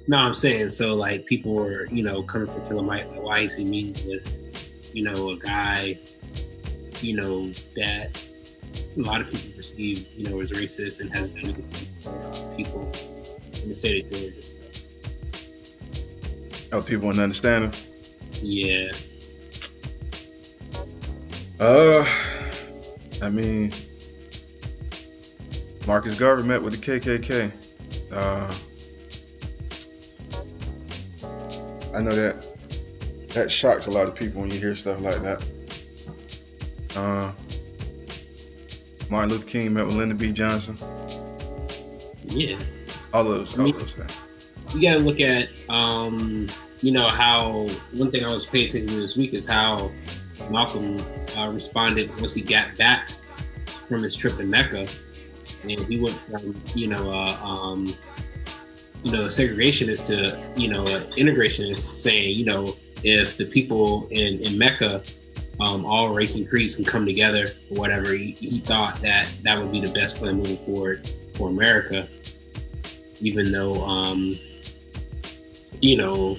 No, I'm saying so. Like people were, coming for Killer Mike. Like, why is he meeting with, a guy, that a lot of people perceive, as racist and has done anything for people in the state of Georgia. So, Oh, people wouldn't understand him. yeah, Uh, I mean, Marcus Garvey met with the KKK. Uh, I know that shocks a lot of people when you hear stuff like that. Uh, Martin Luther King met with Lyndon B. Johnson. yeah. I All mean, those things. you got to look at, how one thing I was paying attention to this week is how Malcolm responded once he got back from his trip to Mecca, and he went from, a segregationist to, integrationist, saying, if the people in Mecca, all race and creeds can come together or whatever, he thought that that would be the best plan moving forward for America, even though, you know,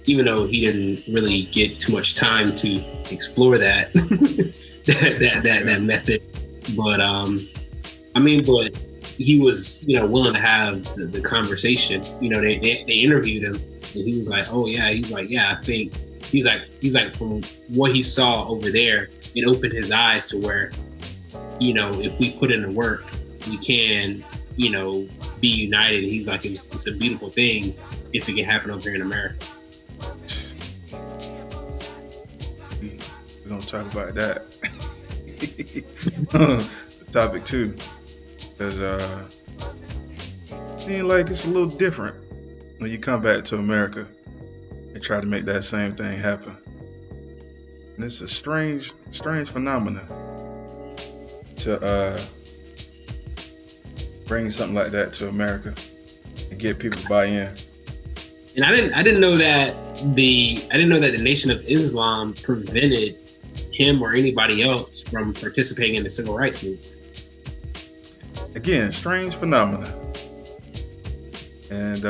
even though he didn't really get too much time to explore that that method, but but he was willing to have the conversation. They interviewed him, and he was like, oh yeah, he's like, yeah, I think he's like from what he saw over there, it opened his eyes to where if we put in the work, we can be united. And he's like, it's a beautiful thing if it can happen over here in America. We're gonna talk about that. The topic too, because seems like it's a little different when you come back to America and try to make that same thing happen. And it's a strange phenomenon to bring something like that to America and get people to buy in. And I didn't know that the Nation of Islam prevented him or anybody else from participating in the civil rights movement. Again, strange phenomenon. And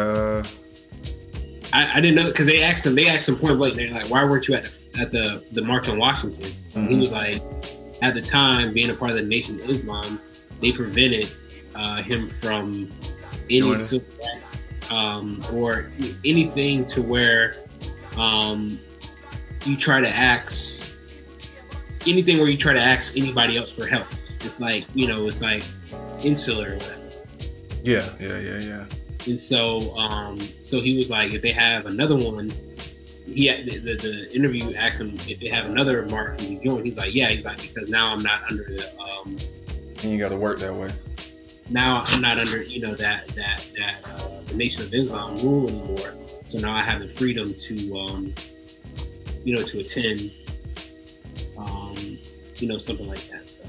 I didn't know, because they asked him point blank. They're like, why weren't you at the March on Washington? Mm-hmm. He was like, at the time, being a part of the Nation of Islam, they prevented him from any civil rights or anything to where you try to ask anything where you try to ask anybody else for help. It's like it's like insular or whatever. Yeah. And so he was like, if they have another one, the interview asked him if they have another mark, can you join? He's like, yeah. He's like, because now I'm not under the and you got to work that way. Now I'm not under the Nation of Islam rule anymore. So now I have the freedom to to attend something like that. So,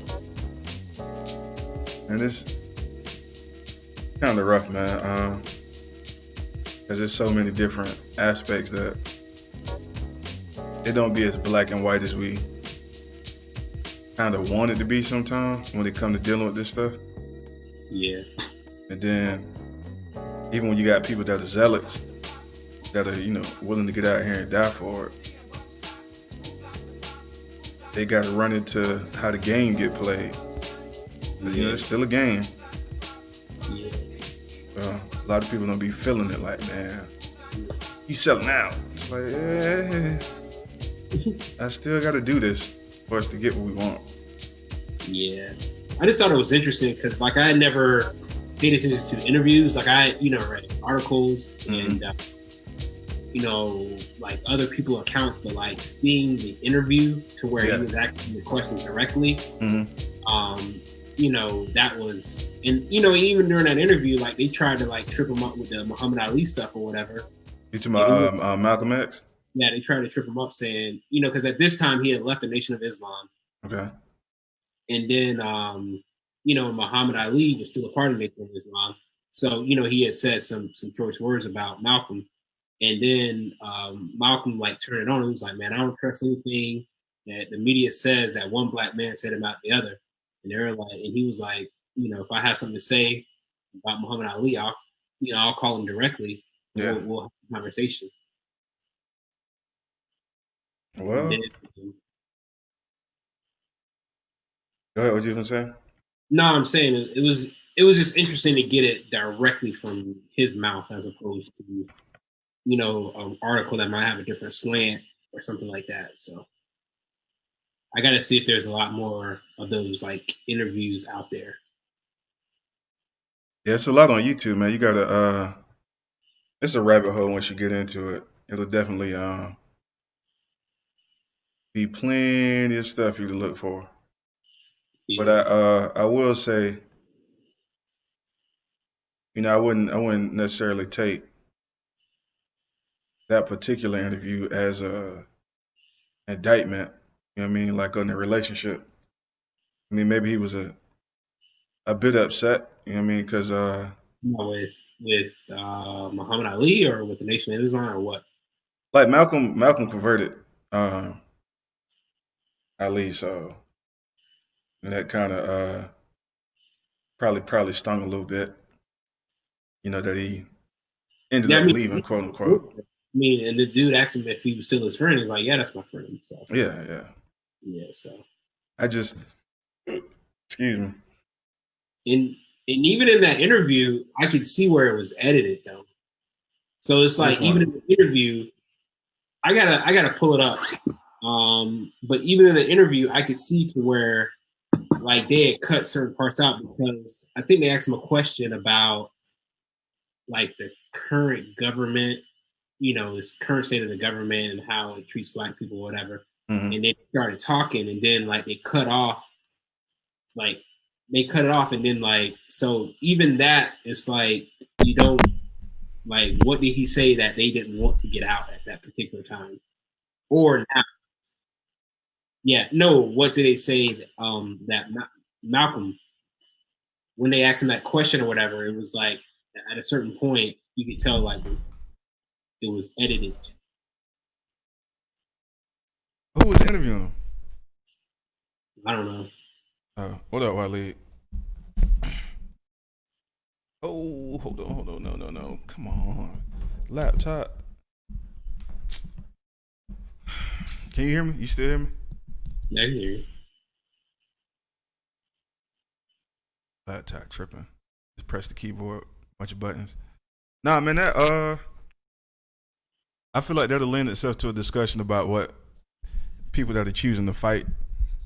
and it's kind of rough, man, because there's so many different aspects that it don't be as black and white as we kind of want it to be sometimes when it comes to dealing with this stuff. Yeah. And then even when you got people that are zealots, that are willing to get out here and die for it, they got to run into how the game get played. Yeah. It's still a game. Yeah. A lot of people don't be feeling it like, man, you selling out. It's like, I still got to do this for us to get what we want. Yeah. I just thought it was interesting because, like, I had never paid attention to the interviews. Like, I, read articles and, like other people's accounts, but like seeing the interview to where he was asking the questions directly, that was, and even during that interview, like they tried to like trip him up with the Muhammad Ali stuff or whatever. You talking about Malcolm X? Yeah, they tried to trip him up saying, because at this time he had left the Nation of Islam. Okay. And then, Muhammad Ali was still a part of the Nation of Islam. So, he had said some choice words about Malcolm. And then Malcolm like turned it on. He was like, man, I don't trust anything that the media says that one black man said about the other. And they were like, and he was like, if I have something to say about Muhammad Ali, I'll call him directly. Yeah. we'll have a conversation. And Well, then, go ahead. What you gonna say? no, I'm saying it was just interesting to get it directly from his mouth as opposed to an article that might have a different slant or something like that. So I got to see if there's a lot more of those like interviews out there. Yeah, it's a lot on YouTube, man. You gotta it's a rabbit hole once you get into it. It'll definitely be plenty of stuff you to look for. But Yeah, I will say, I wouldn't necessarily take that particular interview as a indictment. You know what I mean? Like on the relationship. I mean, maybe he was a bit upset. You know what I mean? Because Muhammad Ali or with the Nation of Islam or what? like Malcolm converted Ali, so and that kind of probably stung a little bit. You know that he ended Yeah, I up mean, leaving, quote unquote. and the dude asked him if he was still his friend. He's like, yeah, that's my friend. So Yeah, yeah. yeah, so I just excuse me. and and even in that interview, I could see where it was edited though. So it's Which like even in one? the interview, I gotta pull it up. But even in the interview, I could see to where like they had cut certain parts out because I think they asked him a question about like the current government, this current state of the government and how it treats black people, whatever. Hmm. And they started talking, and then like like they cut it off, and then like so even that it's like you don't like what did he say that they didn't want to get out at that particular time or now? Yeah, no. What did they say that Malcolm when they asked him that question or whatever? It was like at a certain point you could tell like it was edited. Who was interviewing him? I don't know. What up, Wale? Oh, hold on, no. Come on. Laptop. Can you hear me? You still hear me? Yeah, I can hear you. Laptop tripping. Just press the keyboard, bunch of buttons. Nah, man, that I feel like that'll lend itself to a discussion about what people that are choosing to fight,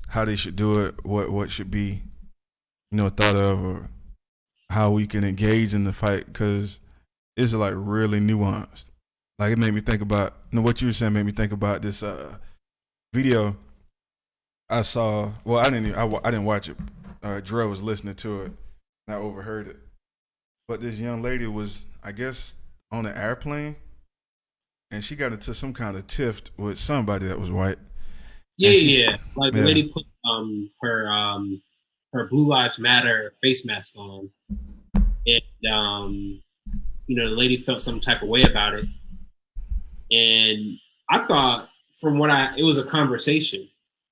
how they should do it, what should be, thought of, or how we can engage in the fight, because it's like really nuanced. Like it made me think about, what you were saying made me think about this video I saw. Well, I didn't watch it. Dre was listening to it, and I overheard it. But this young lady was, I guess, on an airplane, and she got into some kind of tiff with somebody that was white. Yeah, And yeah. Like the yeah, lady put her Blue Lives Matter face mask on, and the lady felt some type of way about it, and I thought from it was a conversation.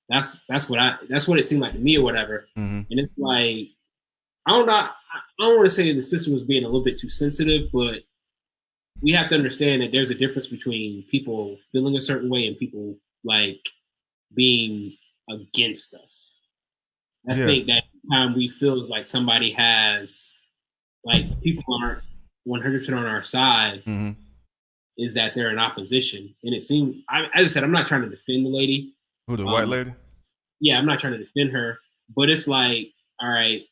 That's what it seemed like to me or whatever. mm-hmm. And it's like I don't want to say the sister was being a little bit too sensitive, but we have to understand that there's a difference between people feeling a certain way and people like being against us. I Yeah, think that time we feel like somebody has like people aren't 100% on our side mm-hmm. is that they're in opposition. And it seemed, as I said, I'm not trying to defend the lady. Who, the white lady? Yeah, I'm not trying to defend her, but it's like, all right,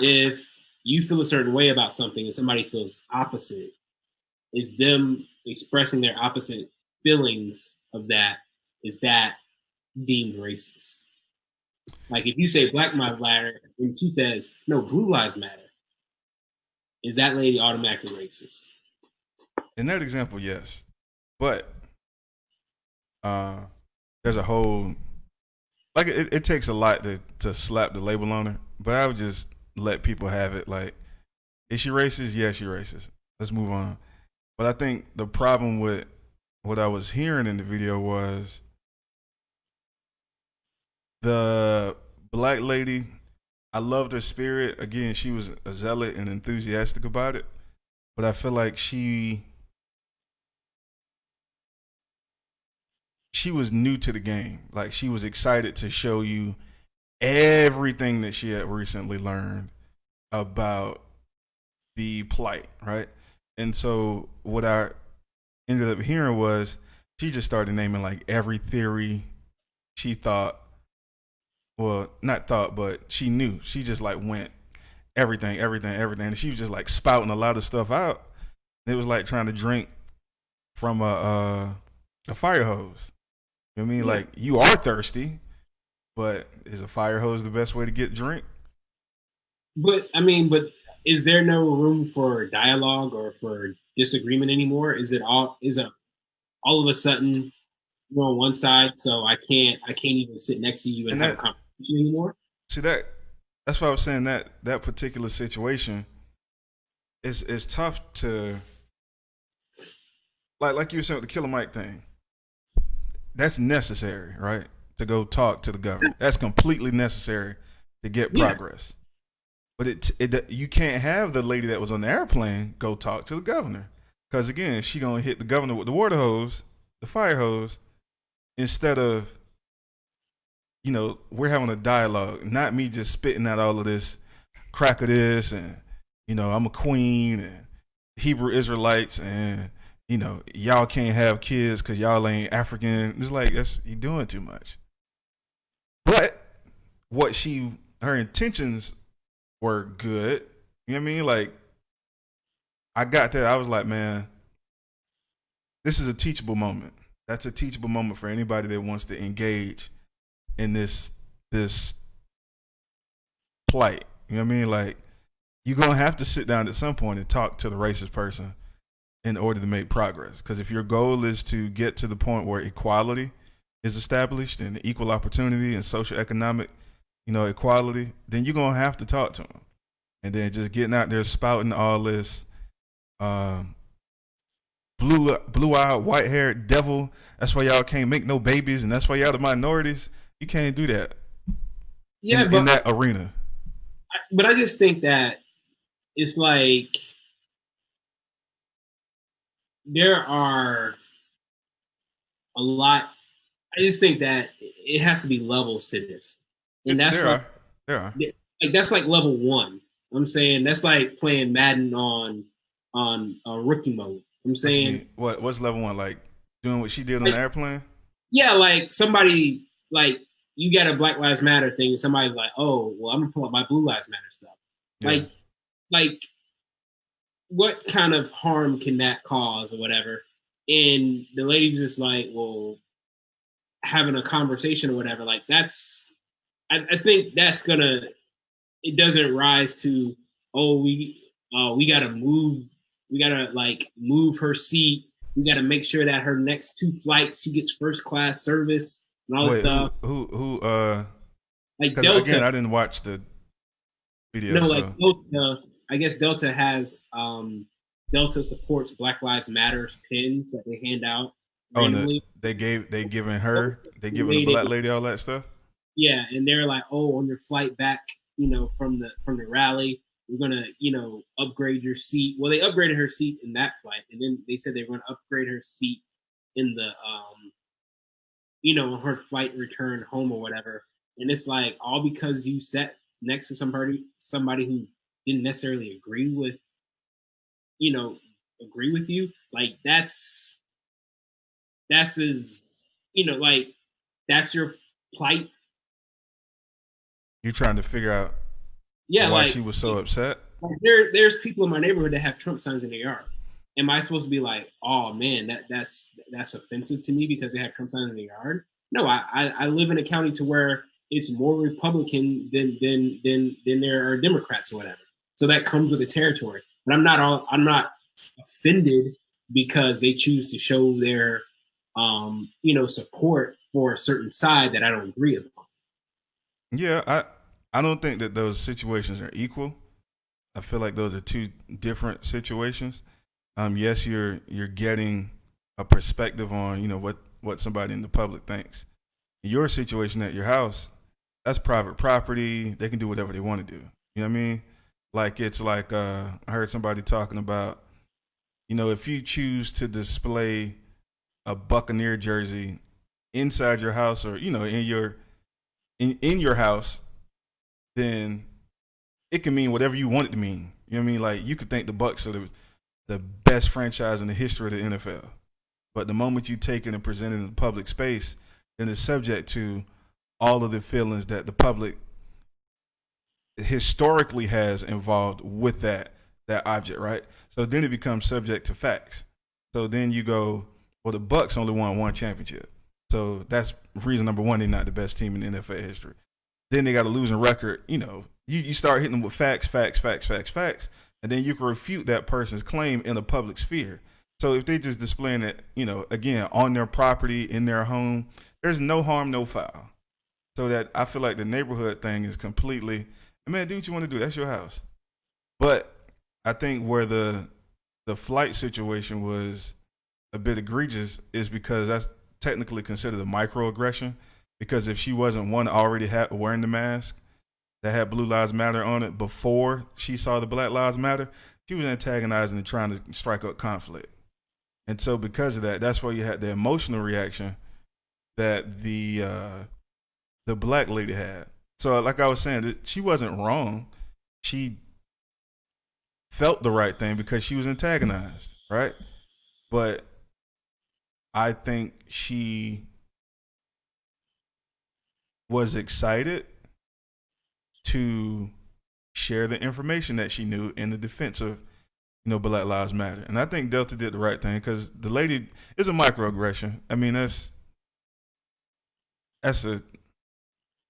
if you feel a certain way about something and somebody feels opposite, is them expressing their opposite feelings of that, is that deemed racist? Like if you say Black Lives Matter and she says, no, Blue Lives Matter, is that lady automatically racist? In that example, yes. But there's a whole, like it takes a lot to slap the label on her. But I would just let people have it. Like, is she racist? Yeah, she racist. Let's move on. But I think the problem with what I was hearing in the video was the black lady. I loved her spirit. Again, she was a zealot and enthusiastic about it. but I feel like she was new to the game. Like she was excited to show you everything that she had recently learned about the plight, right? And so what I ended up hearing was she just started naming like every theory she thought, well, not thought, but she knew. She just like went everything, everything, everything. And she was just like spouting a lot of stuff out. It was like trying to drink from a fire hose. You know what I mean? Yeah, Like you are thirsty, but is a fire hose the best way to get drink? but I mean, but is there no room for dialogue or for disagreement anymore? Is it all of a sudden you're on one side, so I can't even sit next to you and And have a that conversation anymore? see that's why I was saying that particular situation is tough to like you were saying with the Killer Mike thing. That's necessary, right? To go talk to the governor. That's completely necessary to get Yeah, progress. But it you can't have the lady that was on the airplane go talk to the governor because again she gonna hit the governor with the water hose, the fire hose, instead of we're having a dialogue, not me just spitting out all of this crack of this and I'm a queen and Hebrew Israelites and y'all can't have kids because y'all ain't African. It's like that's you doing too much. But what her intentions were good. You know what I mean? Like I got there, I was like, man, this is a teachable moment. That's a teachable moment for anybody that wants to engage in this plight. You know what I mean? Like you're gonna have to sit down at some point and talk to the racist person in order to make progress. Because if your goal is to get to the point where equality is established and equal opportunity and social economic, equality, then you're gonna have to talk to them. And then just getting out there spouting all this um, blue eyed, white haired devil. That's why y'all can't make no babies, and that's why y'all the minorities. You can't do that yeah, in that arena. but I just think that it's like there are a lot. I just think that it has to be levels to this, and that's There like are, there are. that's like level one. I'm saying that's like playing Madden on rookie mode. I'm What you saying mean? What's level one like? Doing what she did on the like airplane? yeah, like somebody like you got a Black Lives Matter thing, and somebody's like, oh well, I'm gonna pull up my Blue Lives Matter stuff. Yeah. Like like what kind of harm can that cause or whatever? And the lady just like, well, having a conversation or whatever, like that's I think that's gonna it doesn't rise to oh we gotta move her seat. We gotta make sure that her next two flights she gets first class service and all this Wait, stuff. who? Like Because again, Delta, I didn't watch the video, no, like so Delta. I guess Delta has Delta supports Black Lives Matters pins that they hand out oh, and randomly. they giving the Made it black lady all that stuff. Yeah, and they're like, oh, on your flight back, from the rally, we're gonna, upgrade your seat. Well, they upgraded her seat in that flight, and then they said they were gonna upgrade her seat in the, on her flight return home or whatever. And it's like all because you sat next to somebody who didn't necessarily you know, agree with you. Like that's is, like that's your plight. You're trying to figure out Yeah, why she was so upset. like there's people in my neighborhood that have Trump signs in their yard. Am I supposed to be like, oh man, that's offensive to me because they have Trump signs in their yard? No, I live in a county to where it's more Republican than there are Democrats or whatever. So that comes with the territory. But I'm not offended because they choose to show their support for a certain side that I don't agree with. Yeah, I don't think that those situations are equal. I feel like those are two different situations. Yes, you're getting a perspective on what somebody in the public thinks. Your situation at your house, that's private property. They can do whatever they want to do. You know what I mean? Like it's like I heard somebody talking about. if you choose to display a Buccaneer jersey inside your house or in your house, then it can mean whatever you want it to mean. You know what I mean? Like you could think the Bucs are the best franchise in the history of the NFL, but the moment you take it and present it in the public space, then it's subject to all of the feelings that the public historically has involved with that object, right? So then it becomes subject to facts. So then you go, well, the Bucs only won one championship. So that's reason number one, they're not the best team in the NFL history. Then they got a losing record. You start hitting them with facts, and then you can refute that person's claim in the public sphere. So if they just displaying it, again, on their property, in their home, there's no harm, no foul. So that I feel like the neighborhood thing is completely, man, do what you want to do. That's your house. But I think where the flight situation was a bit egregious is because that's technically considered a microaggression. Because if she wasn't one already wearing the mask that had Blue Lives Matter on it before she saw the Black Lives Matter, she was antagonizing and trying to strike up conflict. And so because of that, that's why you had the emotional reaction that the black lady had. So like I was saying, she wasn't wrong. She felt the right thing because she was antagonized, right? But I think she was excited to share the information that she knew in the defense of, Black Lives Matter. And I think Delta did the right thing because the lady is a microaggression. I mean, I feel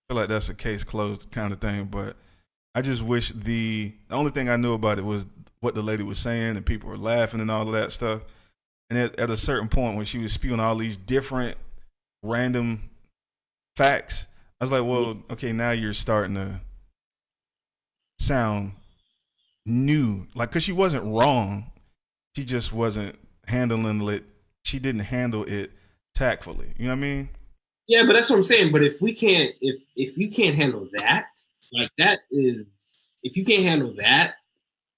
like that's a case closed kind of thing. But I just wish the only thing I knew about it was what the lady was saying and people were laughing and all of that stuff. And at a certain point when she was spewing all these different random facts, I was like, well, okay, now you're starting to sound new. Like, because she wasn't wrong. She just wasn't handling it. She didn't handle it tactfully. You know what I mean? Yeah, but that's what I'm saying. But if you can't handle that, like if you can't handle that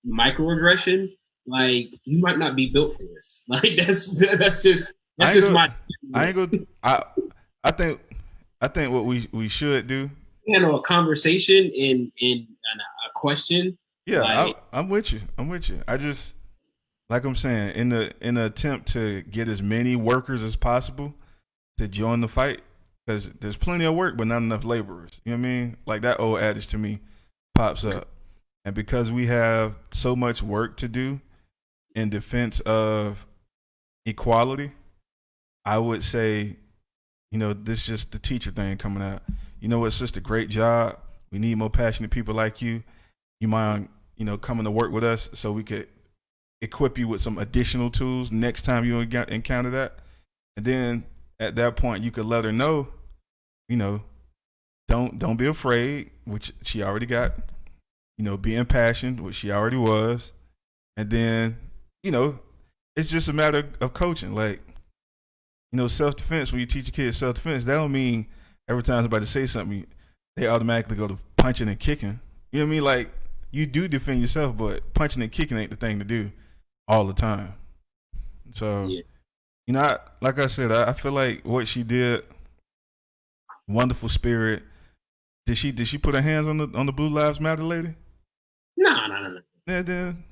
microaggression, like you might not be built for this. Like that's just my. I ain't go. I think what we should do. Handle a conversation in a question. Yeah, like, I'm with you. I just, like I'm saying, in the attempt to get as many workers as possible to join the fight, because there's plenty of work, but not enough laborers. You know what I mean? Like that old adage to me pops up. And because we have so much work to do in defense of equality, I would say, this is just the teacher thing coming out. You know what, sister, great job. We need more passionate people like you. You mind, coming to work with us so we could equip you with some additional tools next time you encounter that. And then at that point, you could let her know, don't be afraid, which she already got. Be impassioned, which she already was. And then, it's just a matter of coaching. Like, self-defense, when you teach your kids self-defense, that don't mean every time somebody say something, they automatically go to punching and kicking. You know what I mean? Like, you do defend yourself, but punching and kicking ain't the thing to do all the time. So, like I said, I feel like what she did, wonderful spirit. Did she put her hands on the Blue Lives Matter lady? No. And then,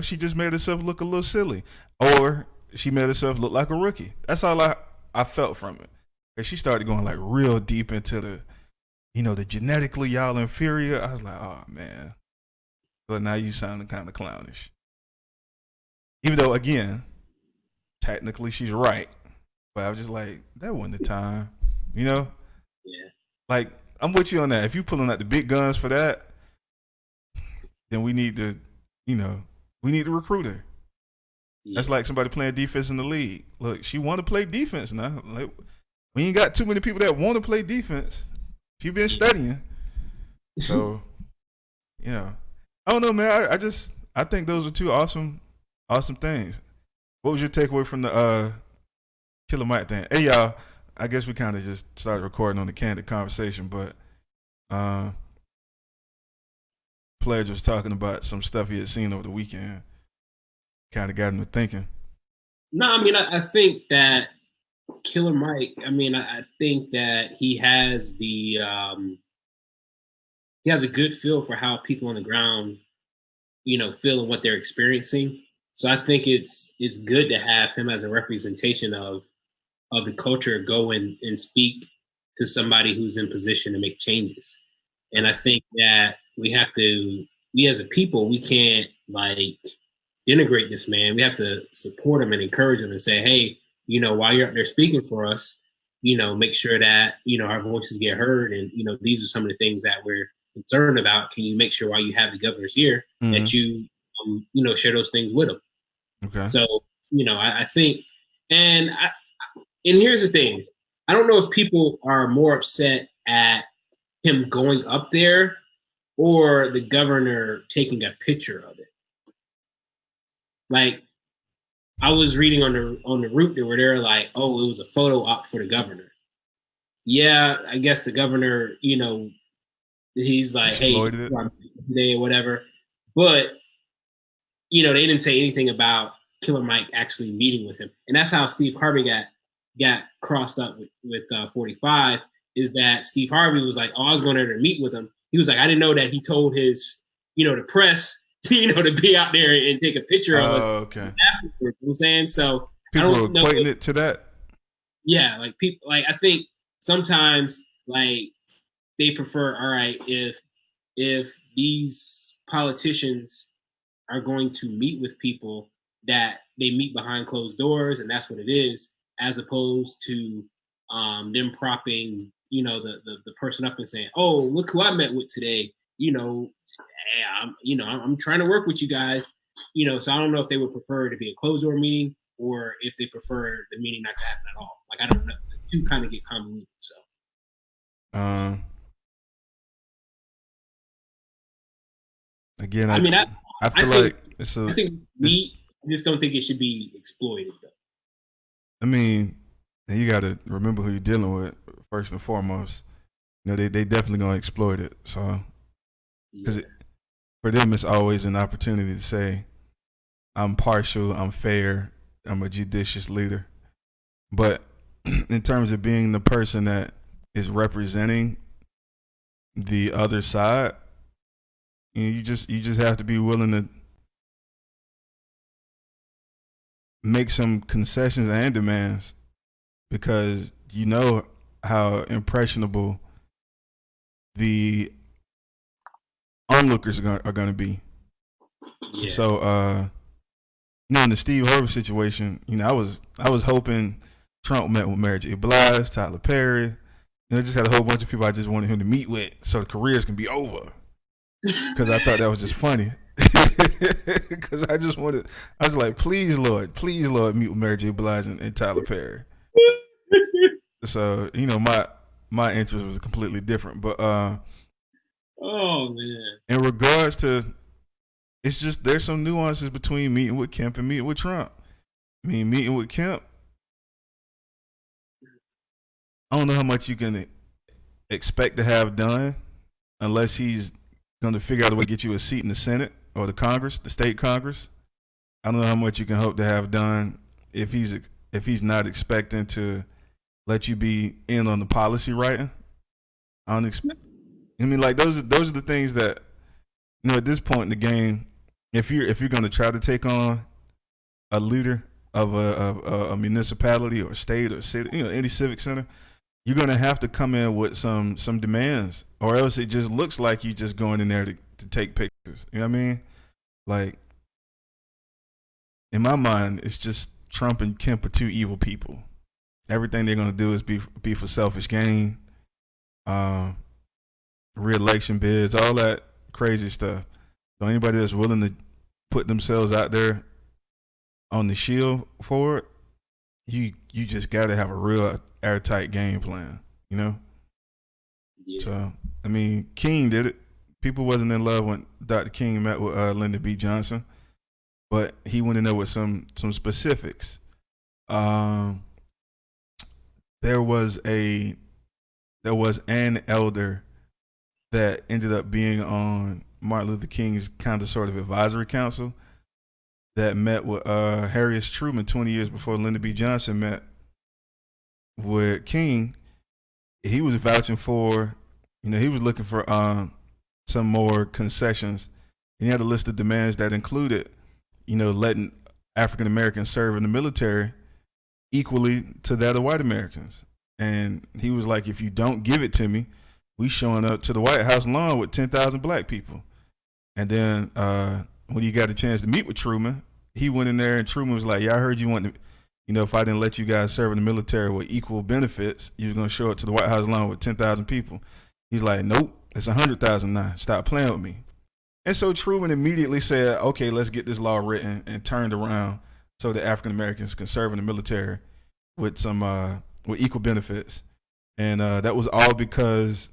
she just made herself look a little silly, or she made herself look like a rookie. That's all I felt from it. Cause she started going like real deep into the genetically y'all inferior. I was like, oh man. But now you sounding kind of clownish. Even though, again, technically she's right. But I was just like, that wasn't the time. Yeah. Like, I'm with you on that. If you pulling out the big guns for that, then we need to, recruit her. Yeah. That's like somebody playing defense in the league. Look, she want to play defense now. Like, we ain't got too many people that want to play defense. She been studying. So, I don't know, man. I think those are two awesome things. What was your takeaway from the Killer Mike thing? Hey, y'all. I guess we kind of just started recording on the candid conversation, but Pledge was talking about some stuff he had seen over the weekend. kind of got him to thinking. No, I mean, I think that Killer Mike. I mean, I think that he has a good feel for how people on the ground, feel and what they're experiencing. So I think it's good to have him as a representation of the culture go and speak to somebody who's in position to make changes. And I think that we as a people, we can't like denigrate this man. We have to support him and encourage him and say, hey, while you're out there speaking for us, make sure that, our voices get heard. And, these are some of the things that we're concerned about. Can you make sure while you have the governor's here that you, share those things with him? Okay. So, I think, and here's the thing. I don't know if people are more upset at him going up there or the governor taking a picture of it. Like, I was reading on the route there where they're like, oh, it was a photo op for the governor. Yeah, I guess the governor, he's like, hey, today or whatever. But, they didn't say anything about Killer Mike actually meeting with him. And that's how Steve Harvey got crossed up with 45, is that Steve Harvey was like, oh, I was going there to meet with him. He was like, I didn't know that he told his, the press, to be out there and take a picture of us. Okay. Afterwards, you know what I'm saying? So people are equating it to that. Yeah, like people, like I think sometimes like they prefer, all right, if these politicians are going to meet with people, that they meet behind closed doors and that's what it is, as opposed to them propping, the person up and saying, oh, look who I met with today, hey, I'm trying to work with you guys, so I don't know if they would prefer to be a closed door meeting or if they prefer the meeting not to happen at all. Like, I don't know. The two kind of get convoluted, so. Again, I feel like it's I just don't think it should be exploited, though. I mean, you got to remember who you're dealing with first and foremost. They definitely gonna exploit it. So, because for them, it's always an opportunity to say, "I'm partial, I'm fair, I'm a judicious leader." But in terms of being the person that is representing the other side, you just have to be willing to make some concessions and demands, because you know how impressionable the onlookers are going to be. Yeah. So, in the Steve Harvey situation, I was hoping Trump met with Mary J. Blige, Tyler Perry. Just had a whole bunch of people I just wanted him to meet with, so the careers can be over. Because I thought that was just funny. Because I was like, please Lord, meet with Mary J. Blige and Tyler Perry. So my interest was completely different. But oh man, in regards to, it's just there's some nuances between meeting with Kemp and meeting with Trump. I mean, meeting with Kemp, I don't know how much you can expect to have done unless he's going to figure out a way to get you a seat in the Senate or the Congress, the state Congress. I don't know how much you can hope to have done if he's not expecting to let you be in on the policy writing. I don't expect. I mean, like those are the things that at this point in the game, if you're going to try to take on a leader of a municipality or state or city, any civic center, you're going to have to come in with some demands, or else it just looks like you just going in there to take pictures. You know what I mean? Like, in my mind, it's just Trump and Kemp are two evil people. Everything they're going to do is be for selfish gain, re-election bids, all that crazy stuff. So anybody that's willing to put themselves out there on the shield for it, you just got to have a real airtight game plan, Yeah. So, I mean, King did it. People wasn't in love when Dr. King met with Lyndon B. Johnson, but he went in there with some specifics. There was an elder that ended up being on Martin Luther King's kind of sort of advisory council that met with Harriet Truman 20 years before Lyndon B. Johnson met with King. He was vouching for, he was looking for some more concessions. And he had a list of demands that included, letting African Americans serve in the military equally to that of white Americans. And he was like, if you don't give it to me, we showing up to the White House lawn with 10,000 black people. And then when he got a chance to meet with Truman, he went in there and Truman was like, yeah, I heard you want to, if I didn't let you guys serve in the military with equal benefits, you was going to show up to the White House lawn with 10,000 people. He's like, nope, it's 100,000 now. Stop playing with me. And so Truman immediately said, okay, let's get this law written, and turned around so that African Americans can serve in the military with some with equal benefits. And that was all because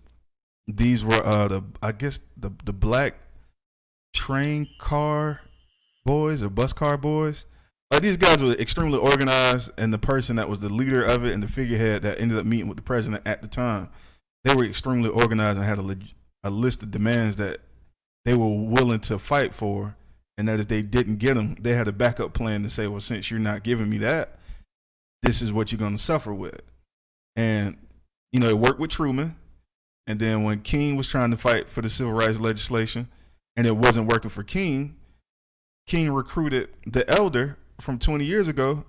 these were the black train car boys or bus car boys. These guys were extremely organized, and the person that was the leader of it and the figurehead that ended up meeting with the president at the time, they were extremely organized and had a list of demands that they were willing to fight for, and that if they didn't get them, they had a backup plan to say, well, since you're not giving me that, this is what you're going to suffer with. And, it worked with Truman. And then when King was trying to fight for the civil rights legislation and it wasn't working for King, King recruited the elder from 20 years ago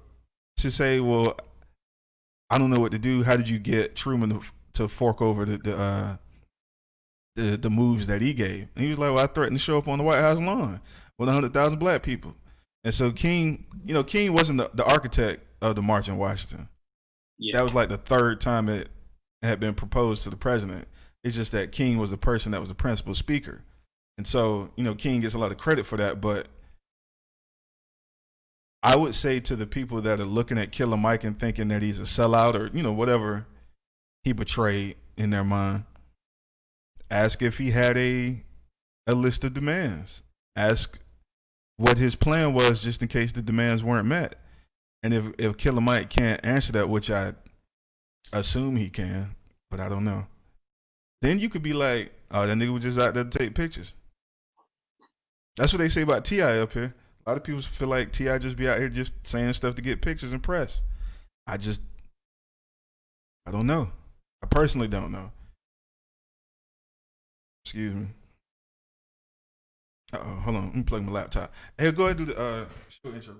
to say, well, I don't know what to do. How did you get Truman to fork over the moves that he gave? And he was like, well, I threatened to show up on the White House lawn with 100,000 black people. And so King, King wasn't the architect of the March in Washington. Yeah. That was like the third time it had been proposed to the president. It's just that King was the person that was the principal speaker. And so, King gets a lot of credit for that. But I would say to the people that are looking at Killer Mike and thinking that he's a sellout or, whatever he betrayed in their mind, ask if he had a list of demands. Ask what his plan was just in case the demands weren't met. And if Killer Mike can't answer that, which I assume he can, but I don't know, then you could be like, oh, that nigga was just out there to take pictures. That's what they say about T.I. up here. A lot of people feel like T.I. just be out here just saying stuff to get pictures and press. I don't know. I personally don't know. Excuse me. Uh-oh, hold on. Let me plug my laptop. Hey, go ahead and do the show intro.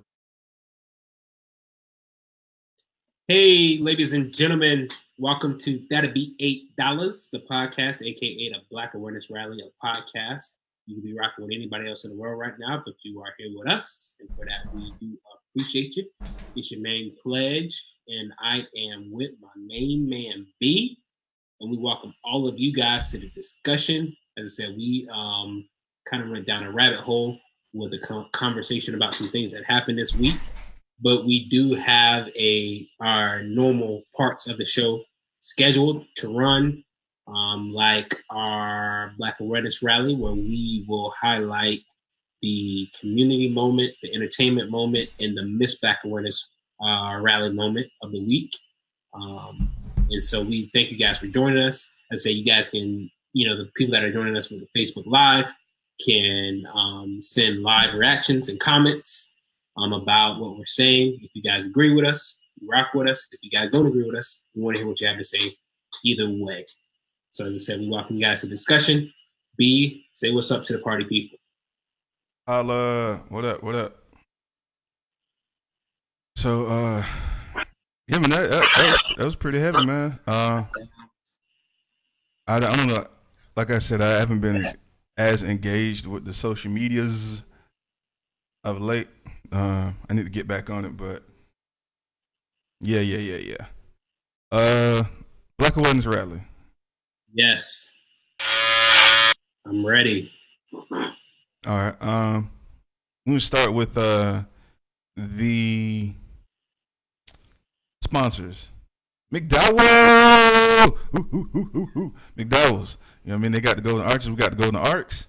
Hey, ladies and gentlemen, welcome to That'll Be $8, the podcast, aka the Black Awareness Rally, a podcast. You can be rocking with anybody else in the world right now, but you are here with us, and for that we do appreciate you. It's your main pledge, and I am with my main man B, and we welcome all of you guys to the discussion. As I said, we kind of went down a rabbit hole with a conversation about some things that happened this week. But we do have our normal parts of the show scheduled to run, like our Black Awareness Rally, where we will highlight the community moment, the entertainment moment, and the Miss Black Awareness Rally moment of the week. And so we thank you guys for joining us. I say you guys can, the people that are joining us with the Facebook Live can send live reactions and comments about what we're saying. If you guys agree with us, rock with us. If you guys don't agree with us, we want to hear what you have to say either way. So as I said, we welcome you guys to the discussion. B, say what's up to the party people. What up? So, yeah, man, that was pretty heavy, man. I don't know. Like I said, I haven't been as engaged with the social medias of late. I need to get back on it, but yeah. Black Awareness Rally. Yes. I'm ready. All right. I'm gonna start with the sponsors. McDowell! McDowell's. You know what I mean? They got the Golden Arches. We got the Golden Arcs.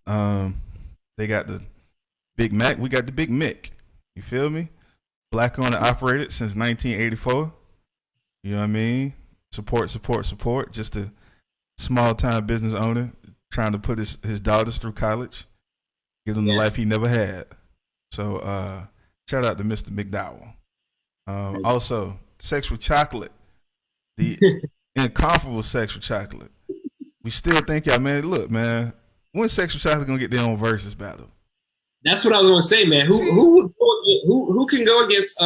They got the Big Mac. We got the Big Mick. You feel me? Black owned and operated since 1984. You know what I mean? Support. Just a small time business owner trying to put his daughters through college. Give them the life he never had. So shout out to Mr. McDowell. Also, Sex with Chocolate, the incomparable Sex with Chocolate. We still think y'all, man. Look, man, when Sex with Chocolate gonna get their own versus battle? That's what I was gonna say, man. Who can go against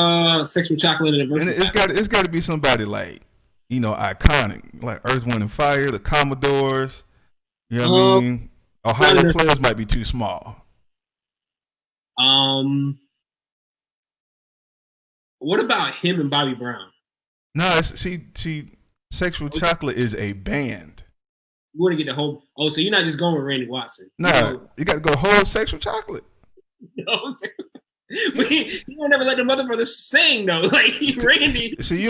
Sex with Chocolate in a versus? And it's got to be somebody like, iconic, like Earth, Wind, and Fire, the Commodores. You know what I mean? Ohio players might be too small. What about him and Bobby Brown? No, see, Sexual Chocolate is a band. You want to get the whole? Oh, so you're not just going with Randy Watson? Nah, you got to go whole Sexual Chocolate. No, but he don't never let the Mother Brothers sing though. Like Randy. See,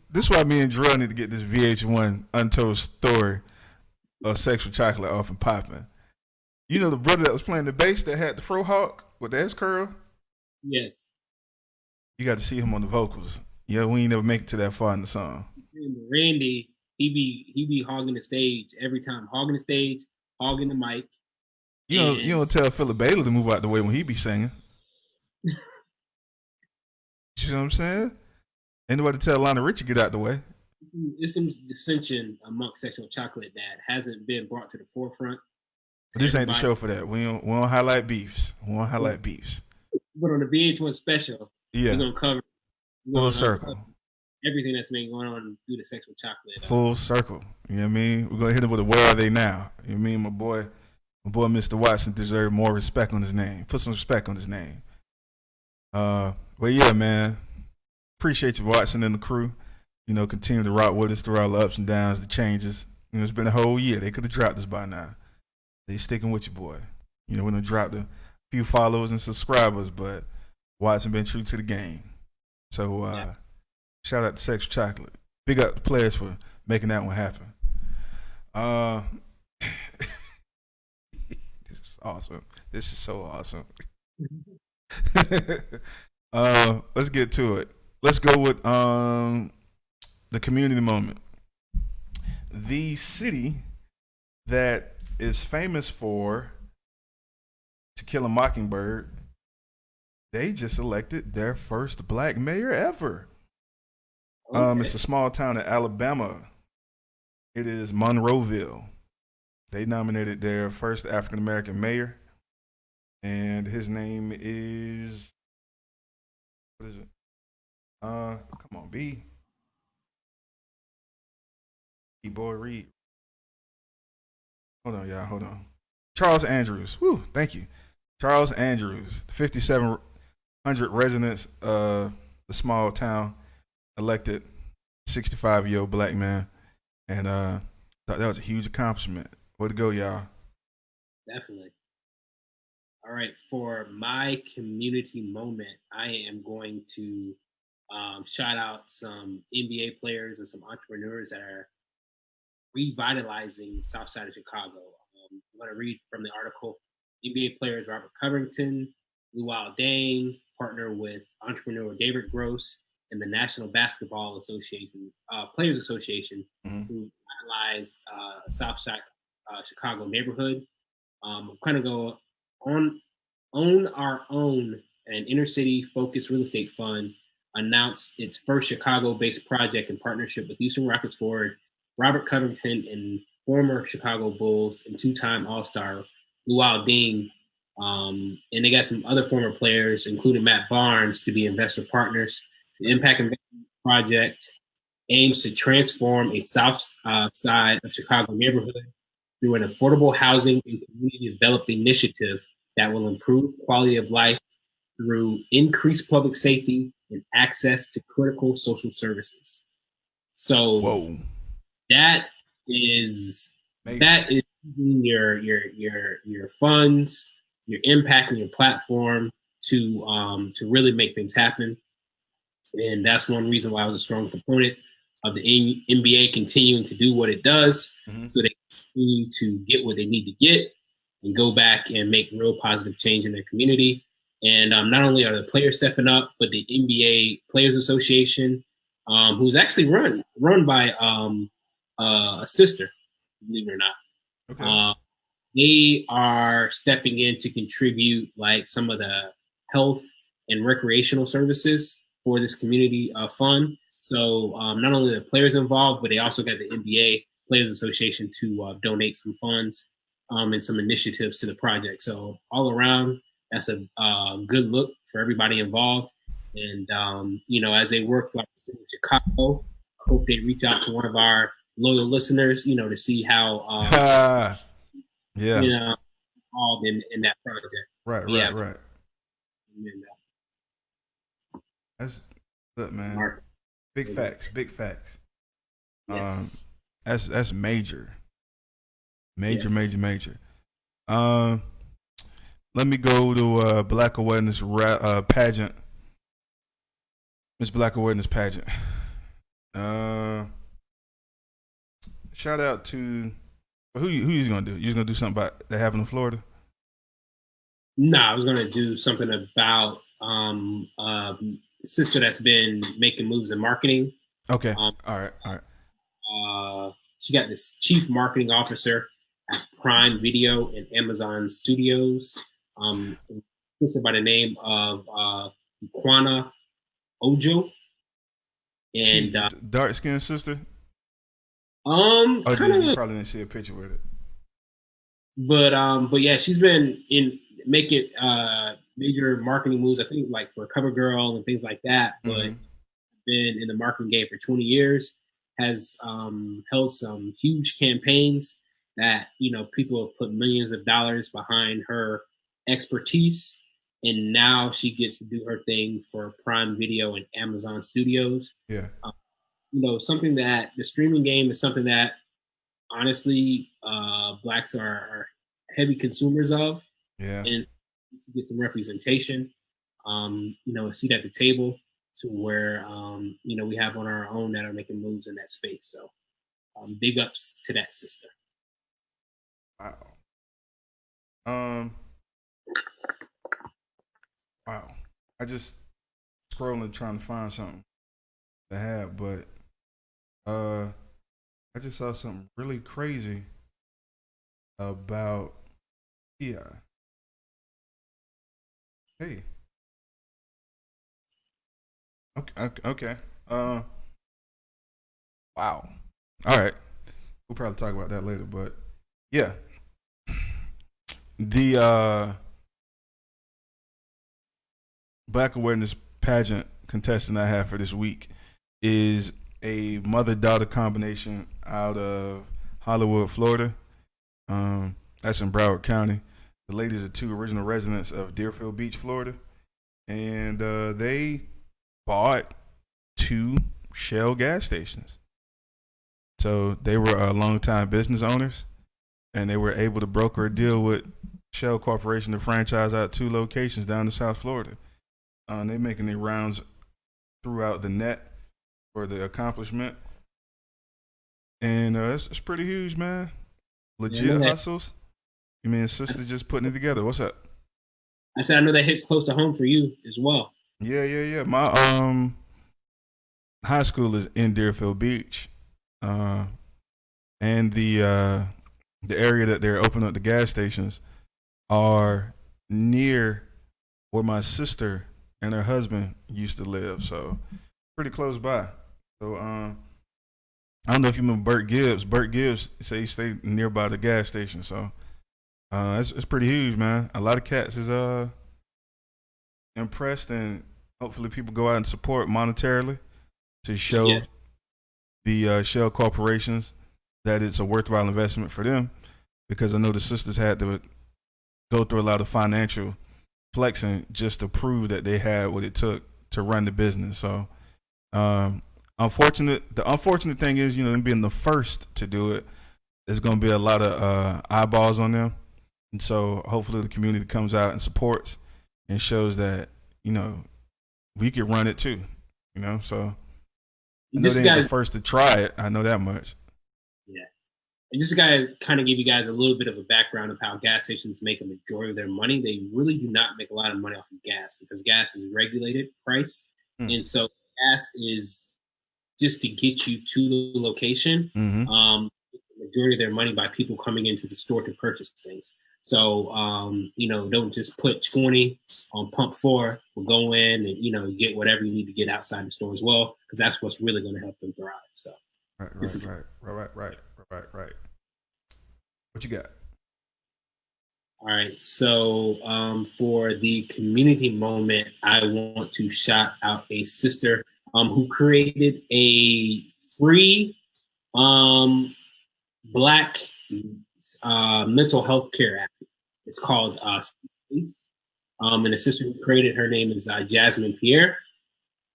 this is why me and Drill need to get this VH1 Untold Story of Sexual Chocolate off and popping. You know the brother that was playing the bass that had the fro hawk with the S curl? Yes. You got to see him on the vocals. Yeah, we ain't never make it to that far in the song. Randy, he be hogging the stage every time. Hogging the stage, hogging the mic. You don't tell Philip Bailey to move out the way when he be singing. You know what I'm saying? Ain't nobody tell Lionel Richie get out the way. There's some dissension amongst Sexual Chocolate that hasn't been brought to the forefront. This ain't the show for that. We don't highlight beefs. We won't highlight beefs. But on the VH1 special, we're gonna cover full circle everything that's been going on through the Sexual Chocolate. Full circle. You know what I mean? We're gonna hit him with a where are they now? You know what I mean? My boy Mr. Watson deserves more respect on his name. Put some respect on his name. But yeah, man. Appreciate you, Watson and the crew. Continue to rock with us through all the ups and downs, the changes. It's been a whole year. They could have dropped us by now. They sticking with you, boy. We done dropped a few followers and subscribers, but Watson been true to the game. So shout out to Sex Chocolate. Big up the players for making that one happen. This is awesome. This is so awesome. Let's get to it. Let's go with the community moment. The city that is famous for To Kill a Mockingbird, they just elected their first black mayor ever. Okay. It's a small town in Alabama. It is Monroeville. They nominated their first African American mayor, and his name is, what is it? Come on, B. Boy Reed. Hold on, y'all. Hold on. Charles Andrews. Woo, thank you. Charles Andrews, 5,700 residents of the small town, elected 65-year-old black man. And thought that was a huge accomplishment. Way to go, y'all. Definitely. All right. For my community moment, I am going to shout out some NBA players and some entrepreneurs that are revitalizing the South Side of Chicago. I'm going to read from the article. NBA players Robert Covington, Luau Dang, partner with entrepreneur David Gross and the National Basketball Association, Players Association, who revitalize South Side Chicago neighborhood. Kind of go on our own, an inner city focused real estate fund announced its first Chicago-based project in partnership with Houston Rockets forward Robert Covington and former Chicago Bulls and two-time All-Star Luau Deng. And they got some other former players, including Matt Barnes, to be investor partners. The Impact Investment Project aims to transform a south side of Chicago neighborhood through an affordable housing and community development initiative that will improve quality of life through increased public safety and access to critical social services. So whoa. That is using your funds, your impact, and your platform to really make things happen. And that's one reason why I was a strong proponent of the NBA continuing to do what it does, so they continue to get what they need to get and go back and make real positive change in their community. And not only are the players stepping up, but the NBA Players Association, who's actually run by a sister, believe it or not. Okay. They are stepping in to contribute like some of the health and recreational services for this community fund. So not only the players involved, but they also got the NBA Players Association to donate some funds and some initiatives to the project. So all around, that's a good look for everybody involved. And as they work like the city of Chicago, I hope they reach out to one of our loyal listeners, to see how involved in that project. Right. That's good, man. Mark. Big facts. Yes. That's major. Major. Let me go to Black Awareness pageant. Miss Black Awareness pageant. Shout out to who you gonna do? You gonna do something about that happened in Florida? No, I was gonna do something about sister that's been making moves in marketing. Okay. All right. She got this chief marketing officer at Prime Video and Amazon Studios. Sister by the name of Ikwana Ojo. And dark skinned sister. You probably didn't see a picture with it. But yeah, she's been making major marketing moves. I think like for CoverGirl and things like that. But been in the marketing game for 20 years. Has held some huge campaigns that people have put millions of dollars behind her expertise, and now she gets to do her thing for Prime Video and Amazon Studios. Yeah. Something that the streaming game is something that honestly blacks are heavy consumers of. Yeah. And to get some representation, a seat at the table to where we have on our own that are making moves in that space. So big ups to that sister. Wow. Wow. I just scrolling trying to find something to have, but I just saw something really crazy about Ti. Hey. Okay. Wow. All right. We'll probably talk about that later, but yeah. The Black Awareness pageant contestant I have for this week is a mother-daughter combination out of Hollywood, Florida. That's in Broward County. The ladies are two original residents of Deerfield Beach, Florida, and they bought 2 Shell gas stations. So they were longtime business owners, and they were able to broker a deal with Shell Corporation to franchise out 2 locations down in South Florida. They're making their rounds throughout the net for the accomplishment, and it's pretty huge, man. Legit hustles. You mean sister just putting it together? What's up? I said I know that hits close to home for you as well. Yeah. My high school is in Deerfield Beach, and the area that they're opening up the gas stations are near where my sister and her husband used to live, so pretty close by. So I don't know if you remember Bert Gibbs. Bert Gibbs say he stayed nearby the gas station, so it's pretty huge, man. A lot of cats is impressed, and hopefully people go out and support monetarily to show the Shell corporations that it's a worthwhile investment for them, because I know the sisters had to go through a lot of financial flexing just to prove that they had what it took to run the business. So the unfortunate thing is, them being the first to do it, there's going to be a lot of eyeballs on them. And so hopefully the community comes out and supports and shows that, we could run it too, so I know they ain't the first to try it. I know that much. Yeah. And just to kind of give you guys a little bit of a background of how gas stations make a majority of their money. They really do not make a lot of money off of gas, because gas is regulated price. And so gas is just to get you to the location. The majority of their money by people coming into the store to purchase things. So don't just put 20 on pump 4. We'll go in and get whatever you need to get outside the store as well, because that's what's really going to help them thrive. So right. What you got? All right. So for the community moment, I want to shout out a sister who created a free Black mental health care app. It's called and the sister who created, her name is Jasmine Pierre.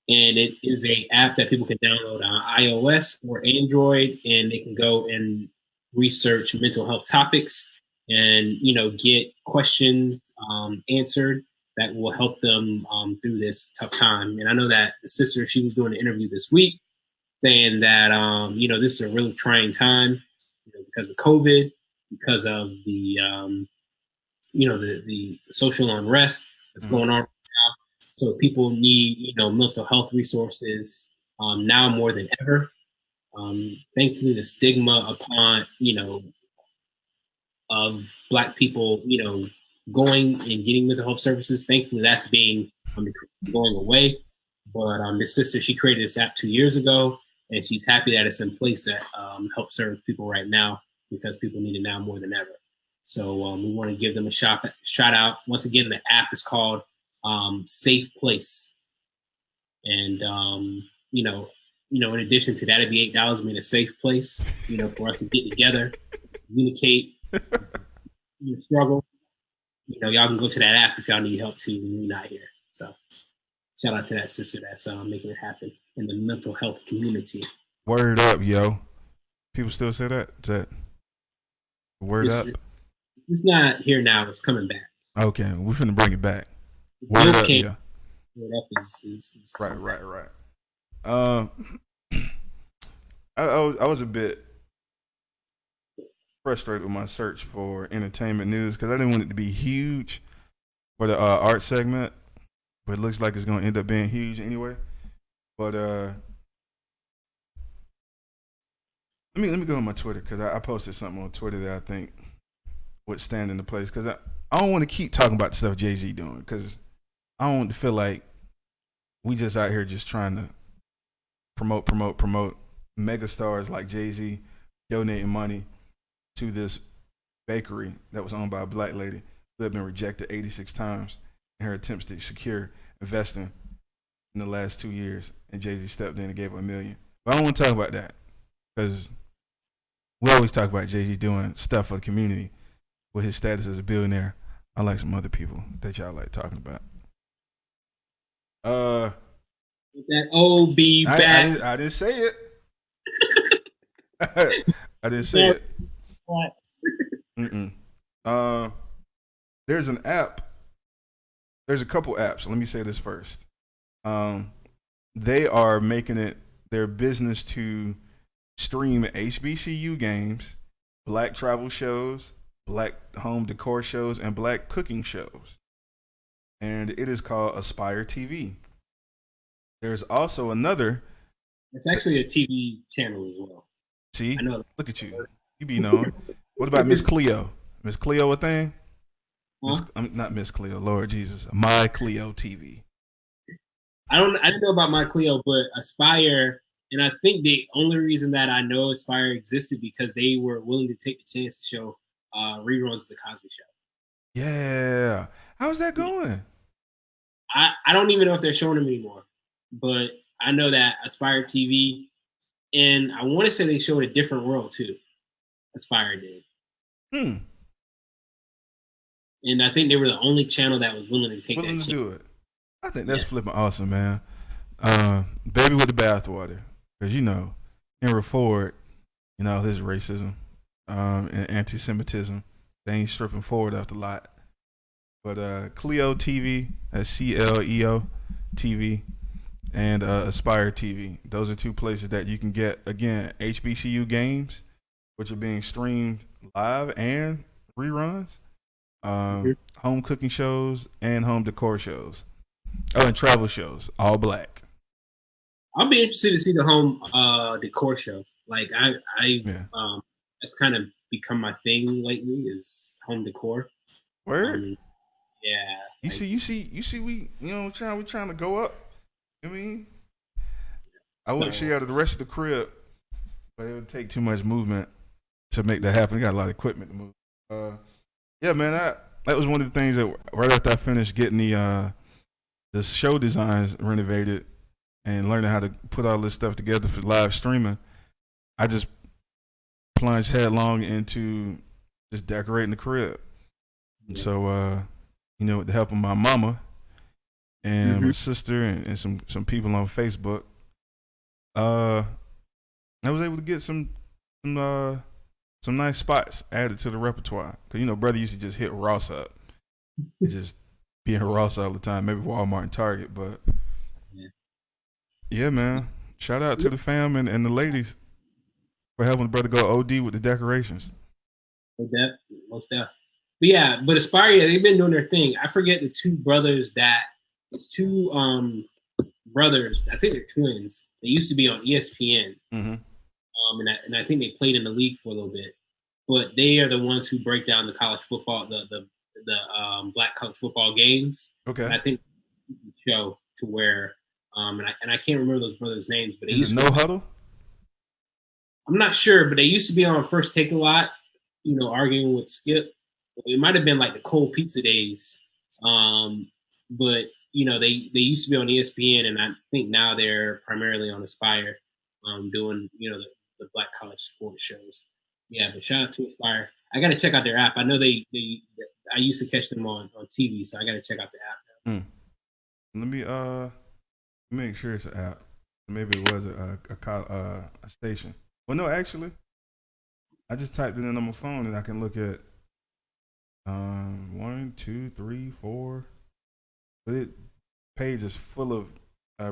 And it is a app that people can download on iOS or Android, and they can go and research mental health topics and get questions answered that will help them through this tough time. And I know that the sister, she was doing an interview this week saying that this is a really trying time, because of COVID, because of the the social unrest that's going on. So people need, mental health resources now more than ever. Thankfully, the stigma upon, of Black people, going and getting mental health services, thankfully that's being going away. But this sister, she created this app 2 years ago, and she's happy that it's in place that helps serve people right now, because people need it now more than ever. So we want to give them a shout out. Once again, the app is called Safe Place. And in addition to that, it'd be $8 being a safe place, for us to get together, communicate, struggle. Y'all can go to that app if y'all need help too when we're not here. So shout out to that sister that's making it happen in the mental health community. Word up, yo. People still say that? Is that word up? It's not here now. It's coming back. Okay, we're finna bring it back. Word up, yeah. Right. I was a bit frustrated with my search for entertainment news because I didn't want it to be huge for the art segment, but it looks like it's going to end up being huge anyway. But let me go on my Twitter, because I posted something on Twitter that I think would stand into place, because I don't want to keep talking about the stuff Jay-Z doing, because I don't want to feel like we just out here just trying to promote mega stars like Jay-Z donating money to this bakery that was owned by a Black lady who had been rejected 86 times in her attempts to secure investing in the last 2 years, and Jay-Z stepped in and gave her $1 million. But I don't want to talk about that, because we always talk about Jay-Z doing stuff for the community with his status as a billionaire. I like some other people that y'all like talking about. That OB back. I didn't say it. I didn't say it. There's an app. There's a couple apps. Let me say this first. They are making it their business to stream HBCU games, Black travel shows, Black home decor shows, and Black cooking shows. And it is called Aspire TV. There's also another. It's actually a TV channel as well. See? I know. Look at you. You be known. What about Miss Cleo? Miss Cleo a thing? Huh? Not Miss Cleo, Lord Jesus. My Cleo TV. I didn't know about My Cleo, but Aspire, and I think the only reason that I know Aspire existed because they were willing to take the chance to show reruns of The Cosby Show. Yeah. How's that going? I don't even know if they're showing them anymore, but I know that Aspire TV, and I want to say they showed A Different World too. Aspire did. And I think they were the only channel that was willing to take that chance. Do it. I think that's flipping awesome, man. Baby with the bathwater, because Henry Ford, his racism and anti-Semitism, they ain't stripping forward after a lot. But Cleo TV, that's CLEO TV, and Aspire TV. Those are two places that you can get, again, HBCU games, which are being streamed live and reruns, home cooking shows, and home decor shows. Oh, and travel shows, all Black. I'll be interested to see the home decor show. Like that's kind of become my thing lately, is home decor. Word. Yeah. You see, we trying to go up. I mean, I wouldn't share out of the rest of the crib, but it would take too much movement to make that happen. We got a lot of equipment to move. Yeah, man, that was one of the things that right after I finished getting the show designs renovated and learning how to put all this stuff together for live streaming, I just plunged headlong into just decorating the crib. And so, with the help of my mama and my sister and some people on Facebook, I was able to get some nice spots added to the repertoire. Cause brother used to just hit Ross up, just being Ross all the time. Maybe Walmart and Target, but yeah, man. Shout out to the fam and the ladies for helping the brother go OD with the decorations. Most definitely. But yeah, but Aspire, they've been doing their thing. I forget the two brothers brothers. I think they're twins. They used to be on ESPN. And I think they played in the league for a little bit. But they are the ones who break down the college football, the black college football games. Okay. And I think show to where and I can't remember those brothers' names, but they used to No Huddle? I'm not sure, but they used to be on First Take a Lot, arguing with Skip. It might have been like the cold pizza days. But they used to be on ESPN, and I think now they're primarily on Aspire, doing the black college sports shows. Yeah, but shout out to Aspire. I got to check out their app. I know I used to catch them on TV, so I got to check out the app now. Let me make sure it's an app. Maybe it was a station. Well, no, actually, I just typed it in on my phone, and I can look at 1, 2, 3, 4. But it page is full of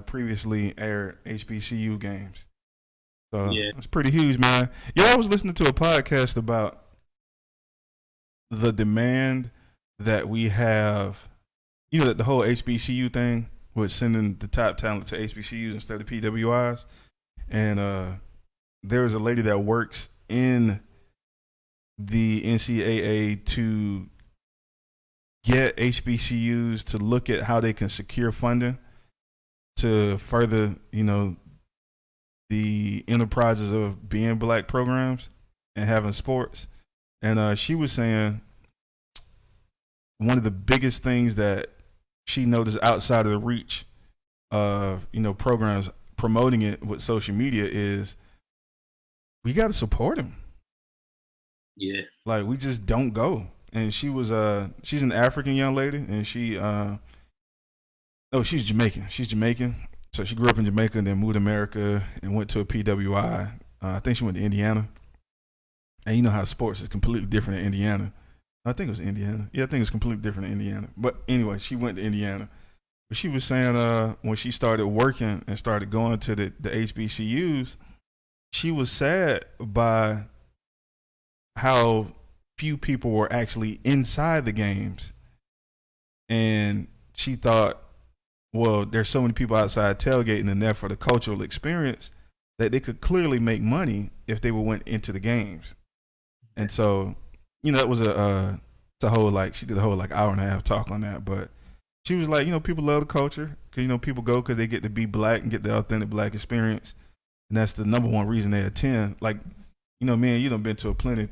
previously aired HBCU games. So it's pretty huge, man. Yeah, I was listening to a podcast about the demand that we have. The whole HBCU thing with sending the top talent to HBCUs instead of PWIs. And there is a lady that works in the NCAA to get HBCUs to look at how they can secure funding to further, the enterprises of being black programs and having sports. And she was saying one of the biggest things that she noticed outside of the reach of, programs promoting it with social media is we got to support them. Yeah. Like, we just don't go. And she was she's an African young lady, and she's Jamaican. She's Jamaican. So she grew up in Jamaica and then moved to America and went to a PWI. I think she went to Indiana. And you know how sports is completely different in Indiana. I think it was Indiana. Yeah, I think it's completely different in Indiana. But anyway, she went to Indiana. But she was saying when she started working and started going to the HBCUs, she was sad by how few people were actually inside the games. And she thought, well, there's so many people outside tailgating and there for the cultural experience that they could clearly make money if they went into the games. And so, it was a whole she did a whole hour and a half talk on that. But she was like, people love the culture because, people go because they get to be black and get the authentic black experience. And that's the number one reason they attend. Like, me and you done been to a plenty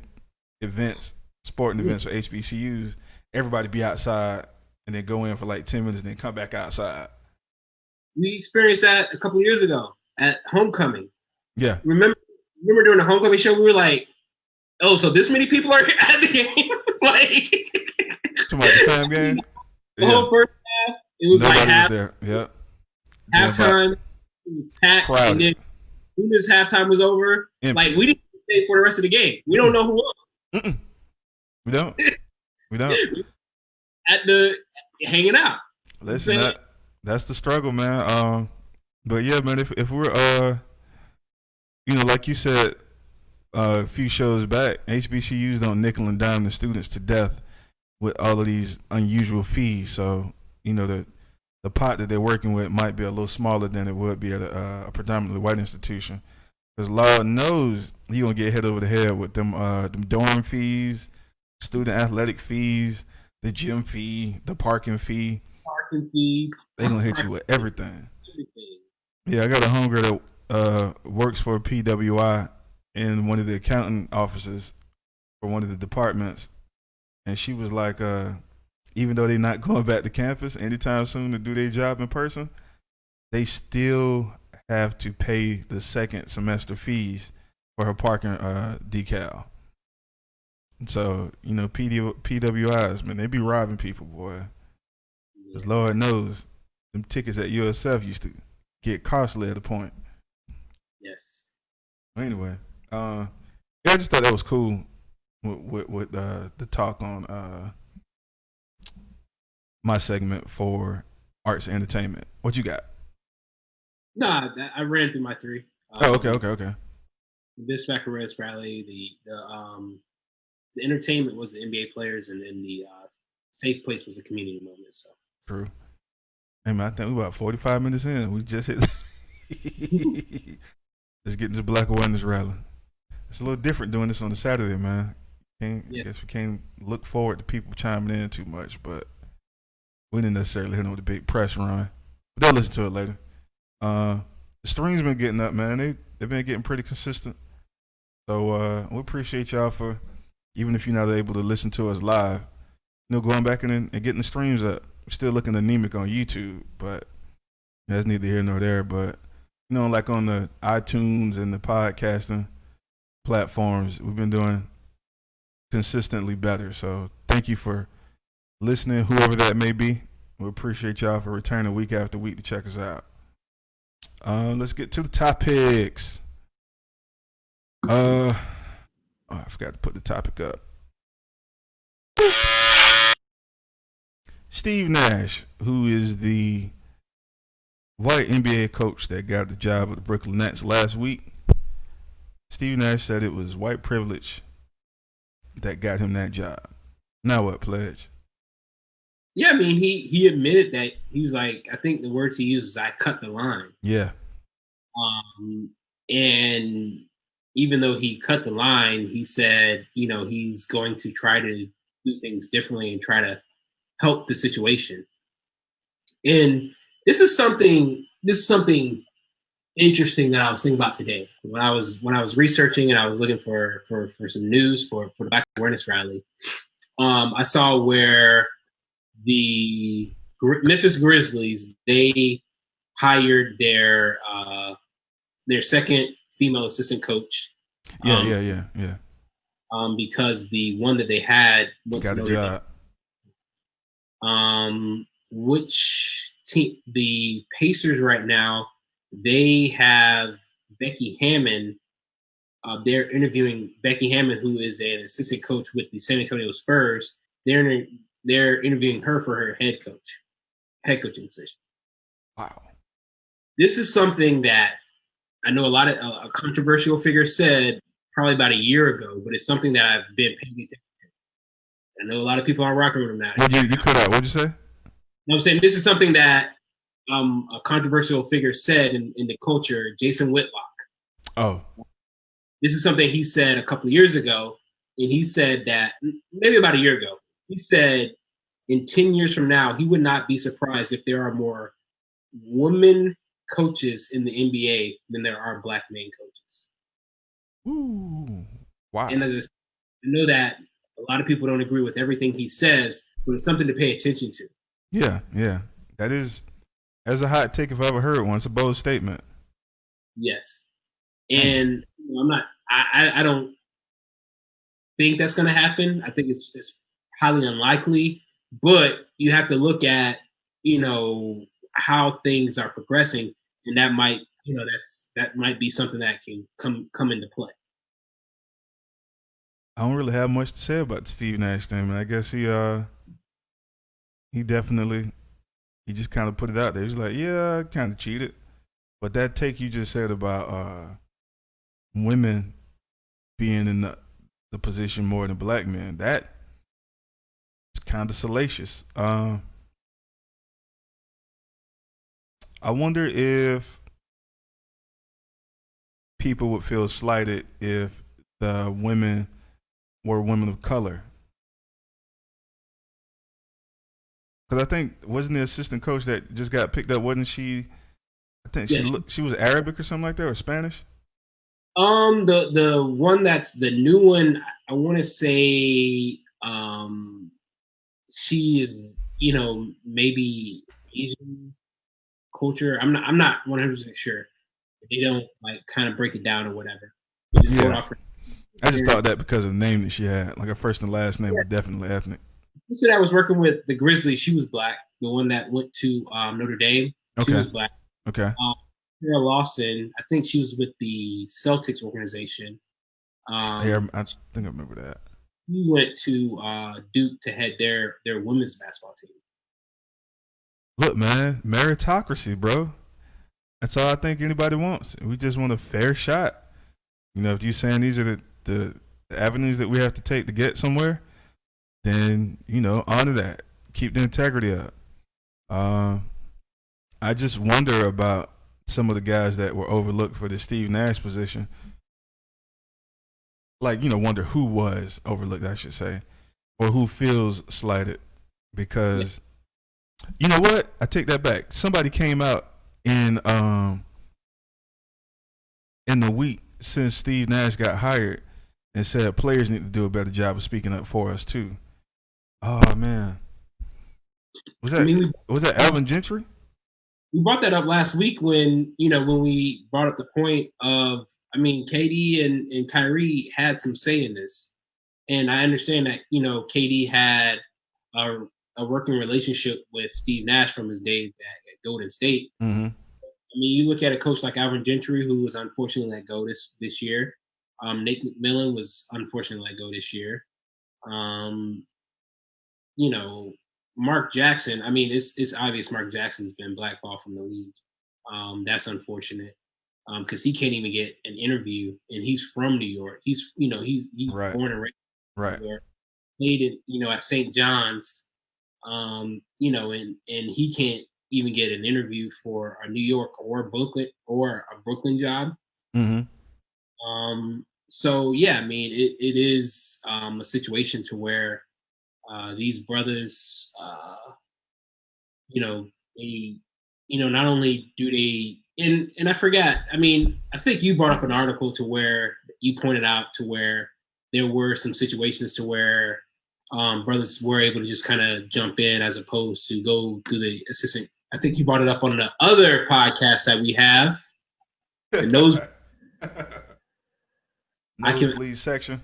events, sporting events for HBCUs. Everybody be outside and then go in for 10 minutes and then come back outside. We experienced that a couple of years ago at homecoming. Yeah. Remember during the homecoming show, we were like, oh, so this many people are at the game? Talking about the fam game? The whole first half, it was Nobody half. Was there. Yep. Halftime, it was packed. Crowded. And then as soon as halftime was over, Empty. We didn't stay for the rest of the game. We don't know who won. We don't. We don't. At the hanging out. Listen, that's the struggle, man. But yeah, man, if we're like you said a few shows back, HBCUs don't nickel and dime the students to death with all of these unusual fees. So, the pot that they're working with might be a little smaller than it would be at a predominantly white institution. Because Lord knows you're going to get hit over the head with them dorm fees, student athletic fees, The gym fee, the parking fee. Parking fee. They gonna hit you with everything. Yeah, I got a homegirl that works for PWI in one of the accounting offices for one of the departments, and she was like, even though they're not going back to campus anytime soon to do their job in person, they still have to pay the second semester fees for her parking decal. So, PWIs, man, they be robbing people, boy. Because Lord knows, them tickets at USF used to get costly at a point. Yes. Anyway, yeah, I just thought that was cool with the talk on my segment for arts and entertainment. What you got? Nah, I ran through my three. Okay. This back Reds rally, the entertainment was the NBA players, and then the safe place was a community moment. So true. Hey man, I think we about 45 minutes in. We just hit. Let's get into Black Awareness Rally. It's a little different doing this on a Saturday, man. I guess we can't look forward to people chiming in too much, but we didn't necessarily hit them with a big press run. But they'll listen to it later. The streams been getting up, man. They've been getting pretty consistent. So we appreciate y'all for, even if you're not able to listen to us live, going back and getting the streams up. We're still looking anemic on YouTube, but that's neither here nor there. But like on the iTunes and the podcasting platforms, we've been doing consistently better. So thank you for listening, whoever that may be. We appreciate y'all for returning week after week to check us out. Let's get to the topics. I forgot to put the topic up. Steve Nash, who is the white NBA coach that got the job at the Brooklyn Nets last week, Steve Nash said it was white privilege that got him that job. Now what, Pledge? Yeah, I mean, he admitted that he was like, I think the words he used was, "I cut the line." Yeah. And even though he cut the line, he said, he's going to try to do things differently and try to help the situation. And this is something interesting that I was thinking about today when I was researching and I was looking for some news for the Black Awareness Rally. I saw where the Memphis Grizzlies, they hired their second female assistant coach. Yeah. Because the one that they had got a job. Which team? The Pacers right now, they have Becky Hammond. They're interviewing Becky Hammond, who is an assistant coach with the San Antonio Spurs. They're interviewing her for her head coaching position. Wow. This is something that I know a lot of a controversial figure said probably about a year ago, but it's something that I've been paying attention to. I know a lot of people aren't rocking with him now. You cut out. What'd you say? I'm saying this is something that a controversial figure said in the culture, Jason Whitlock. Oh. This is something he said a couple of years ago, and he said that maybe about a year ago. He said in 10 years from now, he would not be surprised if there are more women coaches in the NBA than there are black men coaches. Ooh, wow. And I know that a lot of people don't agree with everything he says, but it's something to pay attention to. Yeah. That's a hot take if I ever heard one. It's a bold statement. Yes. And I don't think that's going to happen. I think it's highly unlikely, but you have to look at, how things are progressing, and that might, that might be something that can come into play. I don't really have much to say about the Steve Nash thing, man. I guess he definitely, he just kind of put it out there. He's like, yeah, I kind of cheated. But that take you just said about women being in the position more than black men, that is kind of salacious. I wonder if people would feel slighted if the women were women of color. Because I think wasn't the assistant coach that just got picked up? Wasn't she? I think Yeah. she was Arabic or something like that, or Spanish. The one that's the new one, I want to say, she is, maybe Asian culture. I'm not 100% sure. They don't like kind of break it down or whatever. They just go Yeah. off. I just thought that because of the name that she had, like her first and last name were definitely ethnic. The sister that was working with the Grizzlies, she was black. The one that went to Notre Dame, she Okay. was black. Okay. Sarah Lawson, I think she was with the Celtics organization. Yeah, I think I remember that. He went to Duke to head their women's basketball team. Look, man, meritocracy, bro. That's all I think anybody wants. We just want a fair shot. If you're saying these are the avenues that we have to take to get somewhere, then honor that. Keep the integrity up. I just wonder about some of the guys that were overlooked for the Steve Nash position. Like, wonder who was overlooked, I should say, or who feels slighted. Because, you know what? I take that back. Somebody came out in the week since Steve Nash got hired and said players need to do a better job of speaking up for us too. Oh man, was that Alvin Gentry? We brought that up last week when we brought up the point of, KD and Kyrie had some say in this, and I understand that KD had a working relationship with Steve Nash from his days at Golden State. Mm-hmm. You look at a coach like Alvin Gentry, who was unfortunately let go this year. Nate McMillan was unfortunately let go this year. Mark Jackson. It's obvious Mark Jackson's been blackballed from the league. That's unfortunate because he can't even get an interview, and he's from New York. He's right. born and raised right. in New York. Played at St. John's. And he can't even get an interview for a New York or a Brooklyn job. Mm-hmm. So yeah, it is a situation to where these brothers, they, not only do they, and I forgot. I think you brought up an article to where you pointed out to where there were some situations to where brothers were able to just kind of jump in as opposed to go to the assistant. I think you brought it up on the other podcast that we have. The nosebleed section.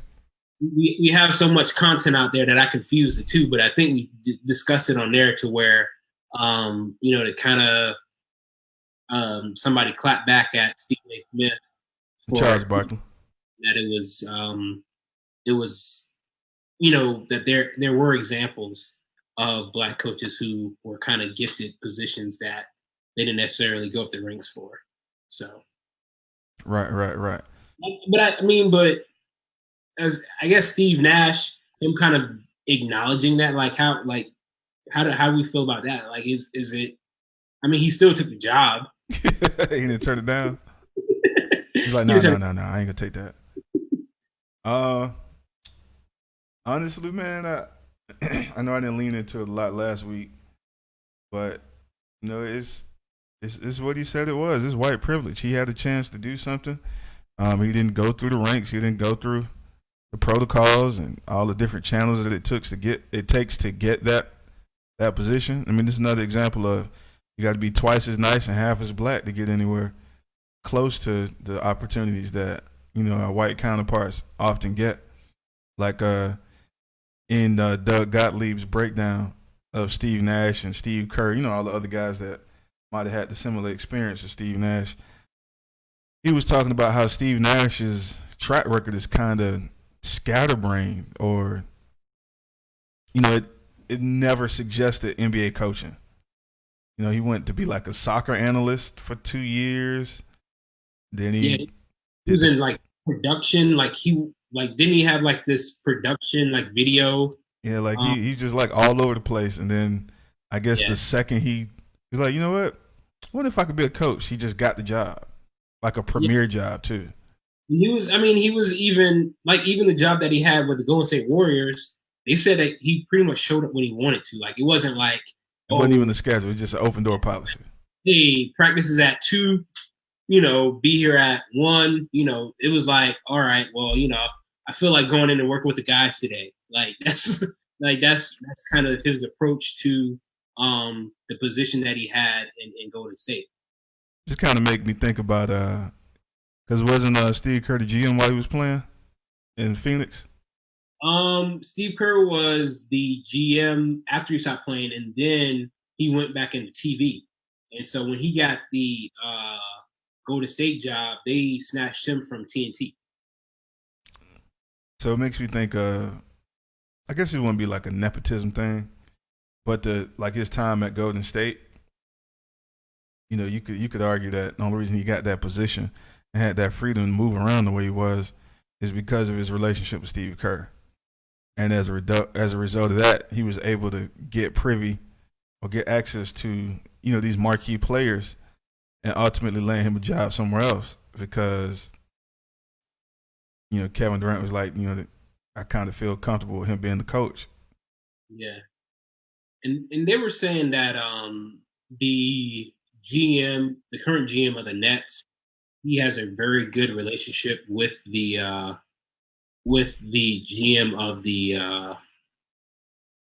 We have so much content out there that I confuse the two, but I think we discussed it on there to where, to kind of somebody clapped back at Stephen A. Smith for Charles Barkley. That it was that there were examples of black coaches who were kind of gifted positions that they didn't necessarily go up the ranks for. So, right. But as I guess Steve Nash, him kind of acknowledging that, how do we feel about that? Like, is it? He still took the job. He didn't turn it down. He's like, no, I ain't gonna take that. Honestly, man, I know I didn't lean into it a lot last week, but it's what he said it was. It's white privilege. He had a chance to do something. He didn't go through the ranks. He didn't go through the protocols and all the different channels that it takes to get that position. This is another example of you got to be twice as nice and half as black to get anywhere close to the opportunities that our white counterparts often get. Like in Doug Gottlieb's breakdown of Steve Nash and Steve Kerr, all the other guys that might have had the similar experience as Steve Nash. He was talking about how Steve Nash's track record is kind of scatterbrained, or it never suggested NBA coaching. He went to be like a soccer analyst for 2 years. Then he was in production. Didn't he have this production video? Yeah, he just all over the place. And then I guess the second he was like, you know what if I could be a coach? He just got the job, like a premier job too. He was even the job that he had with the Golden State Warriors. They said that he pretty much showed up when he wanted to. It wasn't like It wasn't even the schedule. It was just an open door policy. Hey, practice is at 2, be here at 1. It was like, all right, well, I feel like going in and working with the guys today. Like that's that's kind of his approach to the position that he had in Golden State. Just kind of make me think about because wasn't Steve Kerr the GM while he was playing in Phoenix? Steve Kerr was the GM after he stopped playing, and then he went back into TV. And so when he got the Golden State job, they snatched him from TNT. So it makes me think. I guess it wouldn't be like a nepotism thing, but like his time at Golden State. You could argue that the only reason he got that position and had that freedom to move around the way he was is because of his relationship with Steve Kerr. And as a result of that, he was able to get privy or get access to, these marquee players and ultimately land him a job somewhere else because, Kevin Durant was like, I kind of feel comfortable with him being the coach. Yeah. And they were saying that the current GM of the Nets, he has a very good relationship with the GM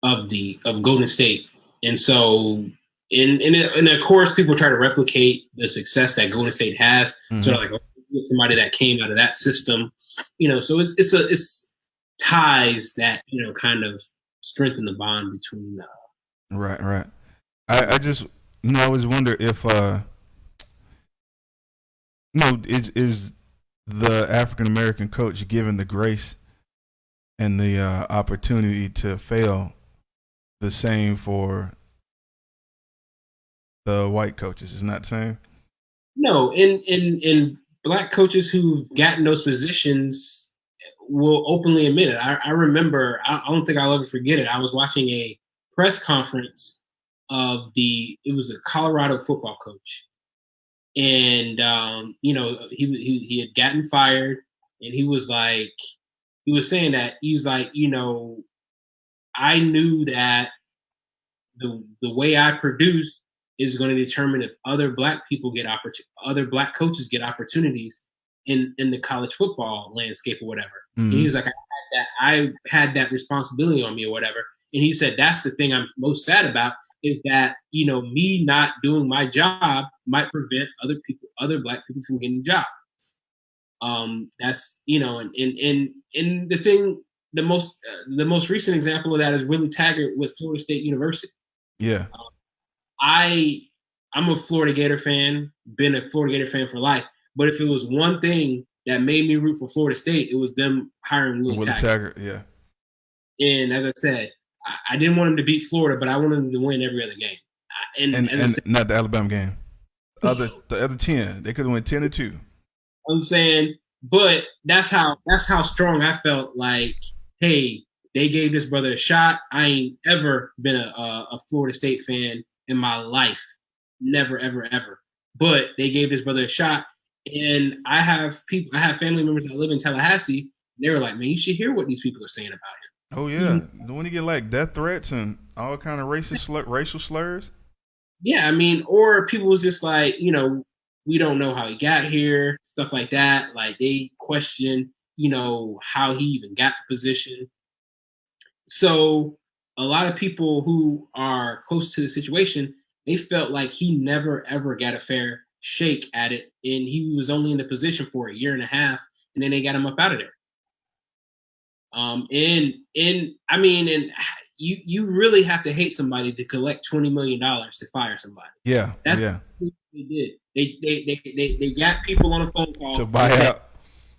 of Golden State, and so and of course people try to replicate the success that Golden State has. Mm-hmm. Sort of like somebody that came out of that system, So it's ties that kind of strengthen the bond between. Right. I just I always wonder if is the African American coach given the grace and the opportunity to fail the same for the white coaches? Is not the same? No, in black coaches who've gotten those positions will openly admit it. I remember, I don't think I'll ever forget it. I was watching a press conference of it was a Colorado football coach. And, he had gotten fired, and he was saying that, he was like, I knew that the way I produce is going to determine if other black people other black coaches get opportunities in the college football landscape or whatever. Mm-hmm. And he was like, I had that responsibility on me or whatever. And he said, that's the thing I'm most sad about, is that, me not doing my job might prevent other black people from getting a job. That's, and the thing, the most recent example of that is Willie Taggart with Florida State University. Yeah. I'm a Florida Gator fan, been a Florida Gator fan for life. But if it was one thing that made me root for Florida State, it was them hiring Willie Taggart. Yeah. And as I said, I didn't want him to beat Florida, but I wanted him to win every other game. And not the Alabama game. The other 10, they could have went 10-2. I'm saying, but that's how strong I felt. Like, hey, they gave this brother a shot. I ain't ever been a Florida State fan in my life, never, ever, ever. But they gave this brother a shot, and I have family members that live in Tallahassee. They were like, man, you should hear what these people are saying about him. Oh yeah, when you get like death threats and all kind of racial slurs. Yeah, I mean, or people was just like, we don't know how he got here, stuff like that. Like they question, how he even got the position. So a lot of people who are close to the situation, they felt like he never ever got a fair shake at it, and he was only in the position for a year and a half, and then they got him up out of there. And you really have to hate somebody to collect $20 million to fire somebody. Yeah, that's what they did. They got people on a phone call to buy out.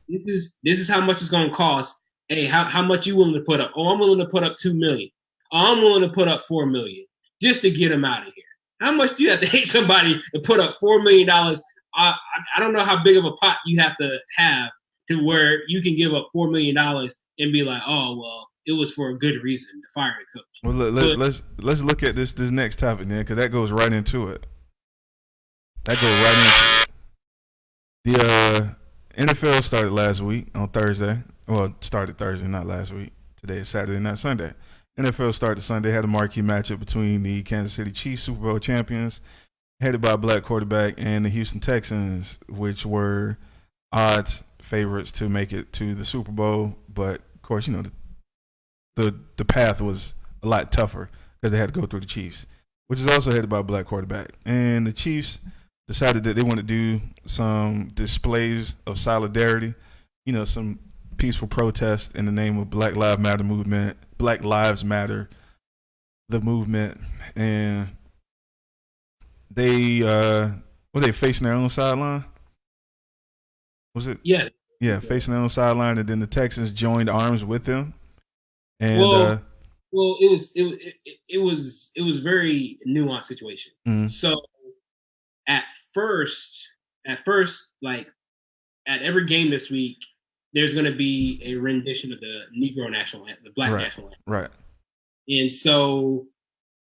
This is how much it's going to cost. Hey, how much you willing to put up? Oh, I'm willing to put up $2 million. Oh, I'm willing to put up $4 million just to get him out of here. How much do you have to hate somebody to put up $4 million? I don't know how big of a pot you have to where you can give up $4 million and be like, oh well, it was for a good reason to fire a coach. Well, let's look at this next topic then, because that goes right into it. The NFL started last week on Thursday. Well, it started Thursday, not last week. Today is Saturday, not Sunday. NFL started Sunday. Had a marquee matchup between the Kansas City Chiefs, Super Bowl champions, headed by a black quarterback, and the Houston Texans, which were odds favorites to make it to the Super Bowl. But of course, the path was a lot tougher because they had to go through the Chiefs, which is also headed by a black quarterback. And the Chiefs decided that they want to do some displays of solidarity, some peaceful protest in the name of Black Lives Matter movement, Black Lives Matter, the movement, and they were they facing their own sideline? Was it? Yeah. Yeah, facing their own sideline, and then the Texans joined arms with them. And well, it was a very nuanced situation. Mm-hmm. So at first, like at every game this week, there's going to be a rendition of the Negro national anthem, the Black national anthem. Right. And so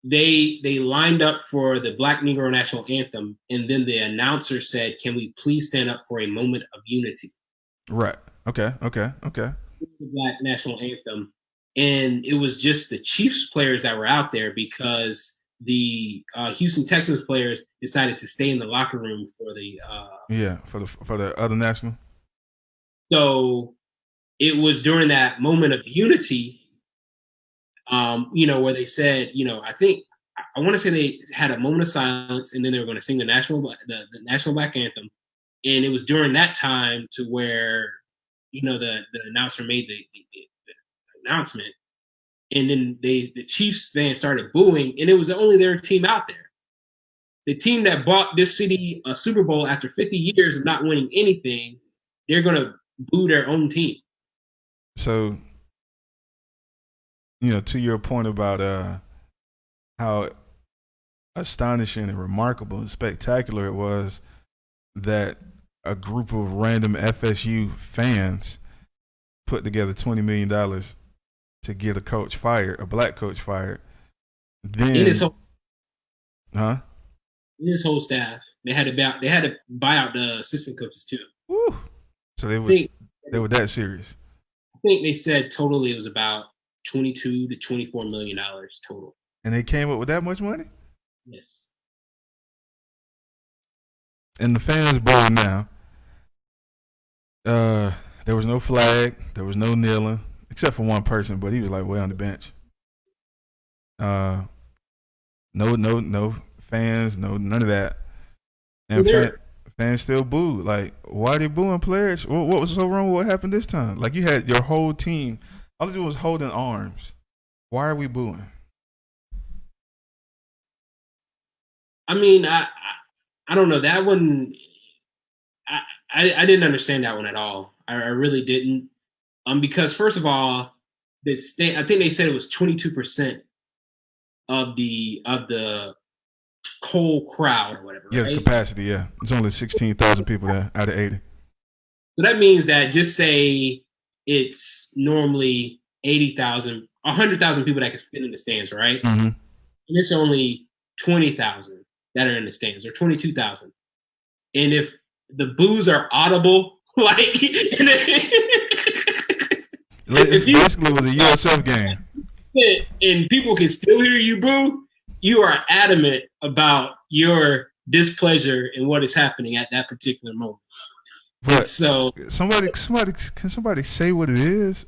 they lined up for the Black Negro national anthem, and then the announcer said, "Can we please stand up for a moment of unity?" Right. Okay. The Black national anthem. And it was just the Chiefs players that were out there because the Houston Texans players decided to stay in the locker room for the for the other national. So it was during that moment of unity, where they said, I want to say they had a moment of silence, and then they were going to sing the national Black anthem, and it was during that time to where the announcer made the announcement, and then the Chiefs fans started booing, and it was only their team out there. The team that bought this city a Super Bowl after 50 years of not winning anything, they're going to boo their own team. So, to your point about how astonishing and remarkable and spectacular it was that a group of random FSU fans put together $20 million to get a coach fired, a black coach fired. Then, in his whole staff, they had to buy out the assistant coaches too. Woo. So they were that serious. I think they said totally it was about $22 to $24 million total. And they came up with that much money? Yes. And the fans booing now. There was no flag, there was no kneeling, except for one person, but he was like way on the bench. No fans, none of that. And fans still booed. Like, why are they booing players? What was so wrong with what happened this time? Like, you had your whole team, all they did was holding arms. Why are we booing? I mean, I don't know. That one, I didn't understand that one at all. I really didn't. Because first of all, I think they said it was 22% of the whole crowd or whatever. Yeah, right? The capacity. Yeah, it's only 16,000 people there out of 80. So that means that just say it's normally 80,000, 100,000 people that can fit in the stands, right? Mm-hmm. And it's only 20,000 that are in the stands, or 22,000. And if the boos are audible, like basically it was a USF game, and people can still hear you boo, you are adamant about your displeasure in what is happening at that particular moment. But so somebody can somebody say what it is?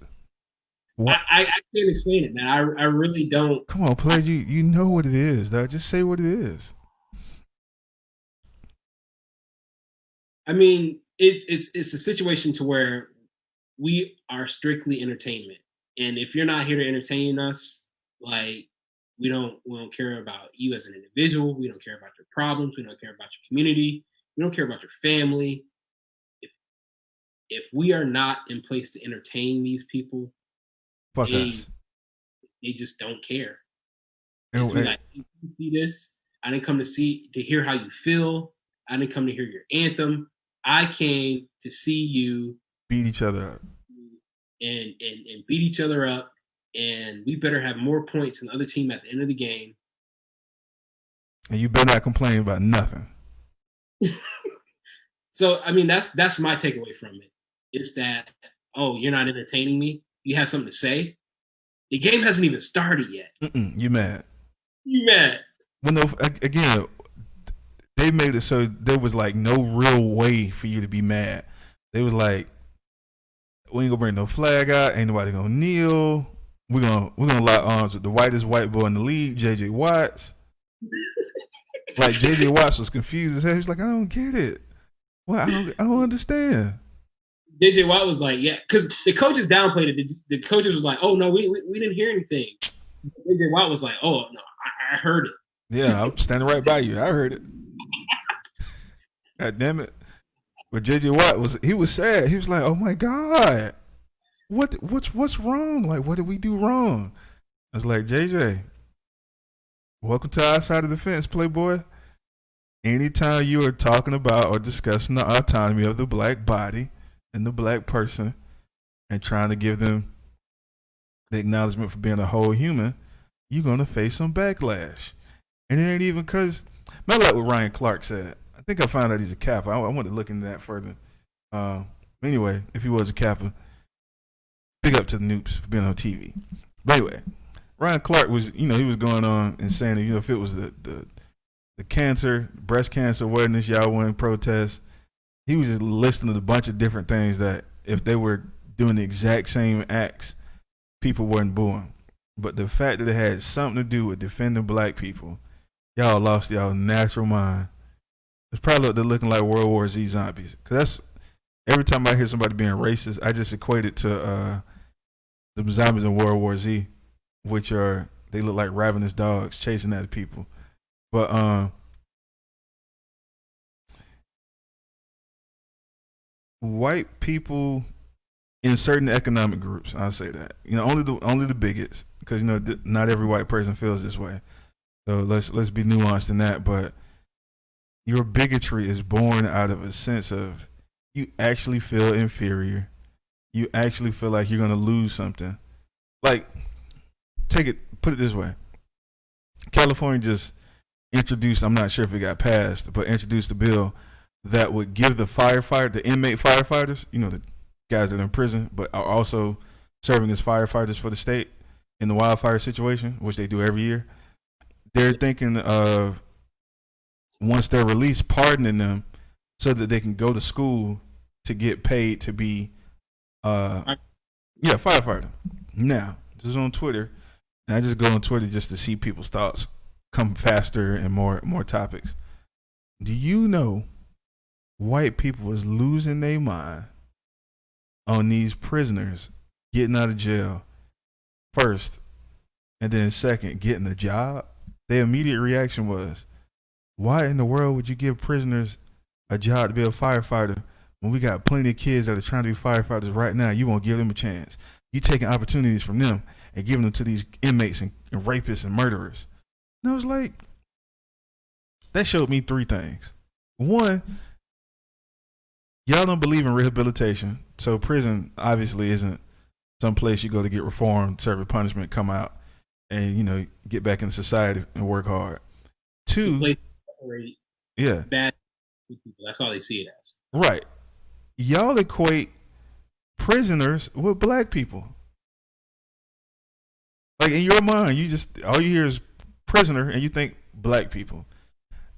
What? I can't explain it, man. I really don't. Come on, player, you know what it is, though. Just say what it is. I mean, it's a situation to where we are strictly entertainment, and if you're not here to entertain us, like we don't care about you as an individual. We don't care about your problems. We don't care about your community. We don't care about your family. If we are not in place to entertain these people, fuck us. They just don't care. Like, you see this? I didn't come to hear how you feel. I didn't come to hear your anthem. I came to see you beat each other up and beat each other up, and we better have more points than the other team at the end of the game. And you better not complain about nothing. So, I mean, that's my takeaway from it. Is that, oh, you're not entertaining me? You have something to say? The game hasn't even started yet. You mad? You mad? Well, no. Again, they made it so there was like no real way for you to be mad. They was like, we ain't gonna bring no flag out. Ain't nobody gonna kneel. We're gonna lock arms with the whitest white boy in the league, JJ Watts. Like JJ Watts was confused as hell. He was like, I don't get it. Well, I don't understand. JJ Watt was like, yeah, because the coaches downplayed it. The coaches was like, oh no, we didn't hear anything. JJ Watt was like, oh no, I heard it. Yeah, I'm standing right by you. I heard it. God damn it. But JJ Watt was sad. He was like, oh my God. What's wrong? Like, what did we do wrong? I was like, JJ, welcome to our side of the fence, Playboy. Anytime you are talking about or discussing the autonomy of the black body and the black person and trying to give them the acknowledgement for being a whole human, you're going to face some backlash. And it ain't even because, not like what Ryan Clark said. I think I found out he's a Kappa. I want to look into that further. Anyway, if he was a Kappa, big up to the Noops for being on TV. But anyway, Ryan Clark was, he was going on and saying that, if it was the cancer, breast cancer awareness, y'all want to protest, he was just listing a bunch of different things that if they were doing the exact same acts, people weren't booing. But the fact that it had something to do with defending black people, y'all lost y'all natural mind. It's probably they're looking like World War Z zombies. Cause that's every time I hear somebody being racist, I just equate it to the zombies in World War Z, which they look like ravenous dogs chasing at people. But white people in certain economic groups, I'll say that. Only the bigots, because not every white person feels this way. So let's be nuanced in that. But your bigotry is born out of a sense of you actually feel inferior. You actually feel like you're gonna lose something. Like, put it this way. California just introduced, I'm not sure if it got passed, but introduced a bill that would give the inmate firefighters, the guys that are in prison, but are also serving as firefighters for the state in the wildfire situation, which they do every year. They're thinking of, once they're released, pardoning them so that they can go to school to get paid to be firefighter. Now, this is on Twitter, and I just go on Twitter just to see people's thoughts come faster and more topics. Do you know white people was losing their mind on these prisoners getting out of jail first, and then second, getting a job? Their immediate reaction was, why in the world would you give prisoners a job to be a firefighter when we got plenty of kids that are trying to be firefighters right now? You won't give them a chance. You taking opportunities from them and giving them to these inmates and rapists and murderers. And I was like, that showed me three things. One, y'all don't believe in rehabilitation, so prison obviously isn't some place you go to get reformed, serve a punishment, come out, and get back in society and work hard. Two, yeah, bad people. That's all they see it as. Right. Y'all equate prisoners with black people. Like, in your mind, all you hear is prisoner, and you think black people.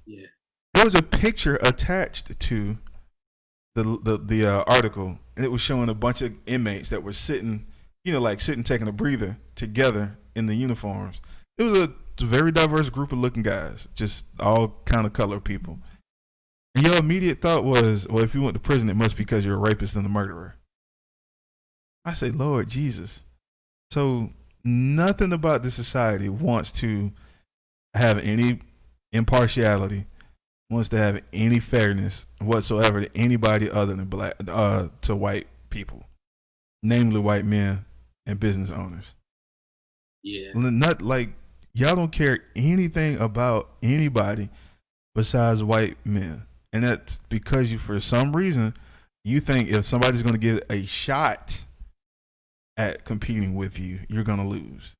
Yeah. There was a picture attached to the article, and it was showing a bunch of inmates that were sitting, taking a breather together in the uniforms. It was a very diverse group of looking guys, just all kind of color people. And your immediate thought was, well, if you went to prison, it must be because you're a rapist and a murderer. I say, Lord Jesus. So nothing about this society wants to have any impartiality, wants to have any fairness whatsoever to anybody other than to white people, namely white men and business owners. Yeah. Not like y'all don't care anything about anybody besides white men. And that's because for some reason, you think if somebody's going to give a shot at competing with you, you're going to lose.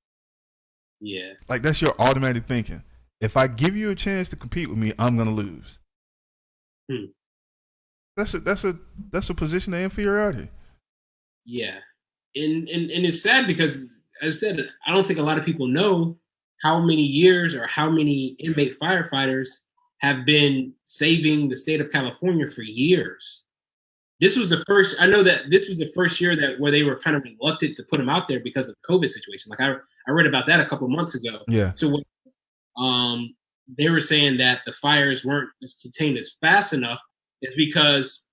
Yeah. Like, that's your automatic thinking. If I give you a chance to compete with me, I'm going to lose. That's a position of inferiority. Yeah. And it's sad because as I said, I don't think a lot of people know how many years or how many inmate firefighters have been saving the state of California for years. This was the first. I know that this was the first year that where they were kind of reluctant to put him out there because of the COVID situation. Like I read about that a couple of months ago. Yeah. So they were saying that the fires weren't as contained as fast enough is because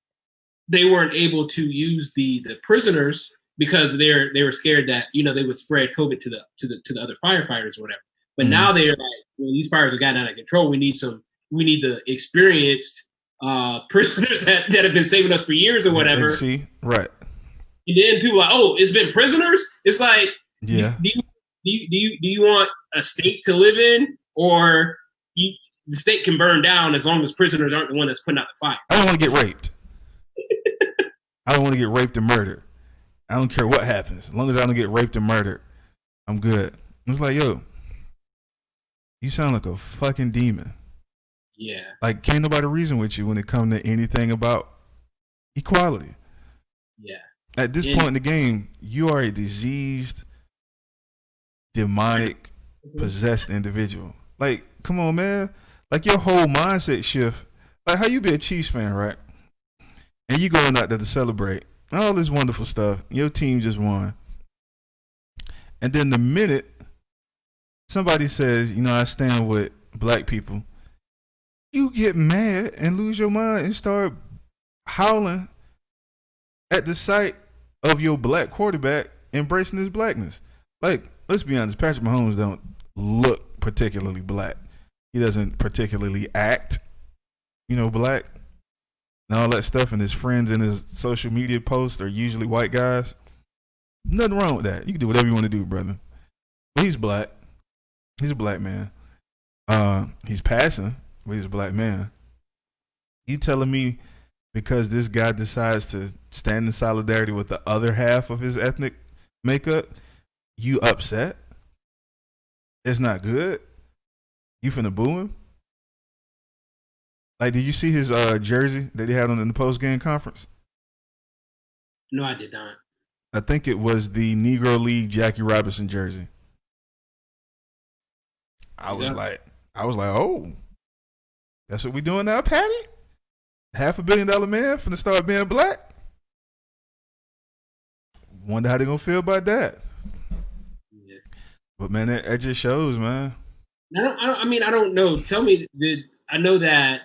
they weren't able to use the prisoners because they were scared that they would spread COVID to the other firefighters or whatever. But now they're like, well, these fires have gotten out of control. We need the experienced prisoners that have been saving us for years or whatever. See, right. And then people are like, oh, it's been prisoners. It's like, yeah. Do you want a state to live in, or the state can burn down as long as prisoners aren't the one that's putting out the fire? I don't want to get raped. I don't want to get raped and murdered. I don't care what happens. As long as I don't get raped and murdered, I'm good. It's like, yo, you sound like a fucking demon. Yeah. Like, can't nobody reason with you when it comes to anything about equality. Yeah. At this point in the game, you are a diseased, demonic, possessed individual. Like, come on, man. Like, your whole mindset shift. Like, how you be a Chiefs fan, right? And you going out there to celebrate all this wonderful stuff. Your team just won. And then the minute somebody says, I stand with black people, you get mad and lose your mind and start howling at the sight of your black quarterback embracing his blackness. Like, let's be honest, Patrick Mahomes don't look particularly black. He doesn't particularly act, black. And all that stuff, and his friends and his social media posts are usually white guys. Nothing wrong with that. You can do whatever you want to do, brother. But he's black. He's a black man. He's passing, but he's a black man. You telling me because this guy decides to stand in solidarity with the other half of his ethnic makeup, you upset? It's not good? You finna boo him? Like, did you see his jersey that he had on in the post-game conference? No, I did not. I think it was the Negro League Jackie Robinson jersey. I was like, oh, that's what we doing now, Patty? $500 million man finna start being black? Wonder how they gonna feel about that. Yeah. But man, that just shows, man. I don't know. Tell me, I know that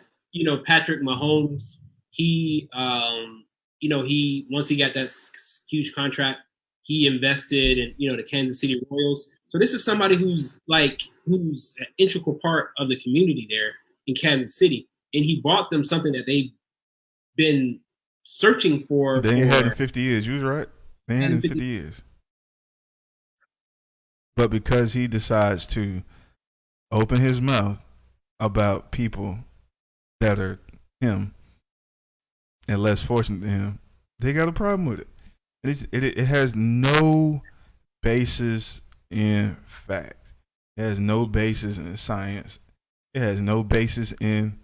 Patrick Mahomes, he once he got that huge contract, he invested in the Kansas City Royals. So this is somebody who's an integral part of the community there in Kansas City, and he bought them something that they've been searching for. They ain't had in 50 years. You was right. They ain't had in 50 years. But because he decides to open his mouth about people that are him and less fortunate than him, they got a problem with it. It has no basis in fact. It has no basis in science. It has no basis in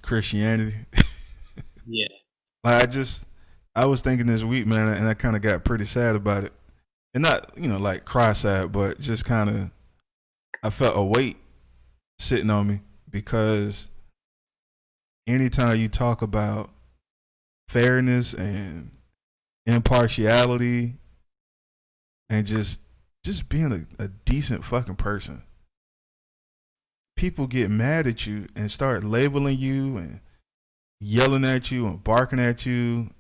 Christianity. Yeah. Like I was thinking this week, man, and I kind of got pretty sad about it. And not, like cry sad, but just kind of, I felt a weight sitting on me because anytime you talk about fairness and impartiality and just being a decent fucking person, people get mad at you and start labeling you and yelling at you and barking at you,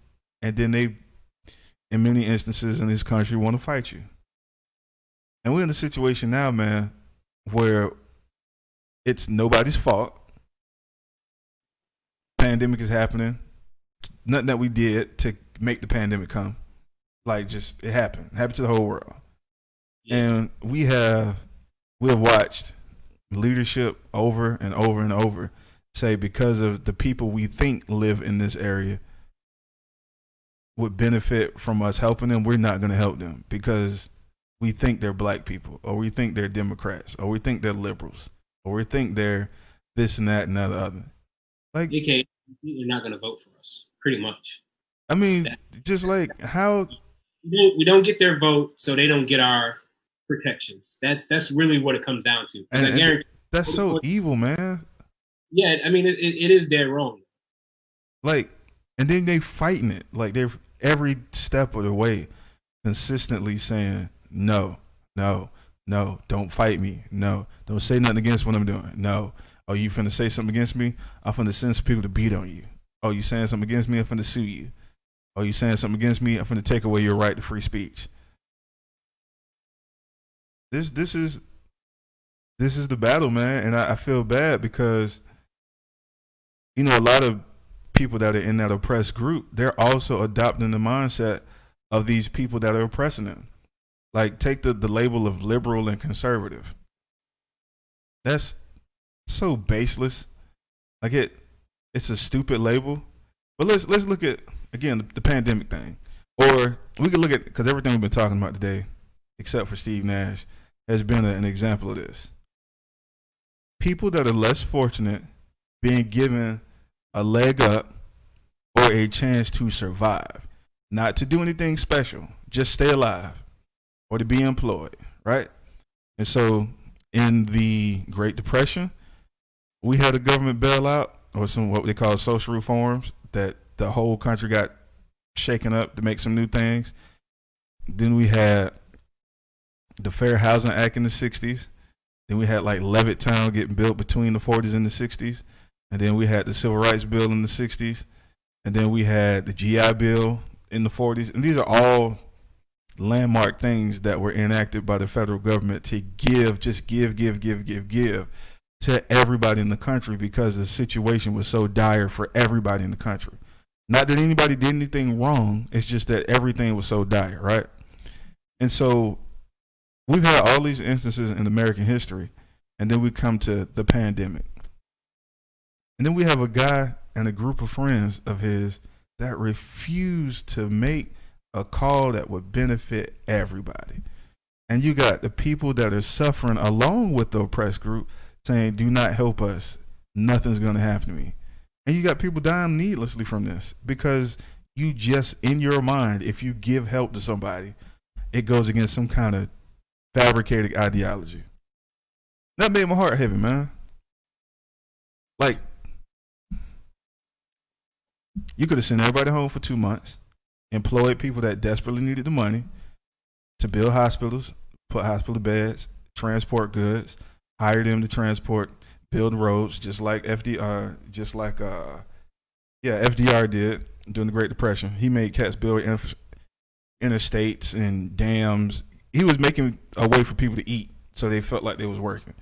and then they, in many instances in this country, want to fight you. And we're in a situation now, man, where it's nobody's fault. Pandemic is happening. Nothing that we did to make the pandemic come. Like, just it happened. It happened to the whole world. Yeah. And we have watched leadership over and over and over say because of the people we think live in this area would benefit from us helping them, we're not going to help them because we think they're black people, or we think they're Democrats, or we think they're liberals, or we think they're this and that and that other. Like, they're not going to vote for us, pretty much. I mean, just like how we don't get their vote, so they don't get our protections. That's really what it comes down to. Because I guarantee that's so evil, man. Yeah, I mean it is dead wrong. Like, and then they fighting it. Like they're every step of the way consistently saying no, no, no, don't fight me. No, don't say nothing against what I'm doing. No. Oh, you finna say something against me? I'm finna send some people to beat on you. Oh, you saying something against me? I'm finna sue you. Oh, you saying something against me? I'm finna take away your right to free speech. This is the battle, man, and I feel bad because a lot of people that are in that oppressed group, they're also adopting the mindset of these people that are oppressing them. Like, take the label of liberal and conservative. That's so baseless. Like it's a stupid label. But let's look at again the pandemic thing, or we could look at, because everything we've been talking about today, except for Steve Nash, has been an example of this. People that are less fortunate being given a leg up or a chance to survive, not to do anything special, just stay alive or to be employed, right? And so in the Great Depression, we had a government bailout or some what they call social reforms that the whole country got shaken up to make some new things. Then we had the Fair Housing Act in the 60s. Then we had like Levittown getting built between the 40s and the 60s. And then we had the Civil Rights Bill in the 60s. And then we had the GI Bill in the 40s. And these are all landmark things that were enacted by the federal government to give to everybody in the country because the situation was so dire for everybody in the country. Not that anybody did anything wrong. It's just that everything was so dire, right? And so we've had all these instances in American history, and then we come to the pandemic. And then we have a guy and a group of friends of his that refuse to make a call that would benefit everybody. And you got the people that are suffering along with the oppressed group saying, do not help us. Nothing's going to happen to me. And you got people dying needlessly from this because you just, in your mind, if you give help to somebody, it goes against some kind of fabricated ideology. That made my heart heavy, man. Like, you could have sent everybody home for 2 months, employed people that desperately needed the money to build hospitals, put hospital beds, transport goods, hire them to transport, build roads, just like FDR did during the Great Depression. He made cats build interstates and dams. He was making a way for people to eat, so they felt like they was working.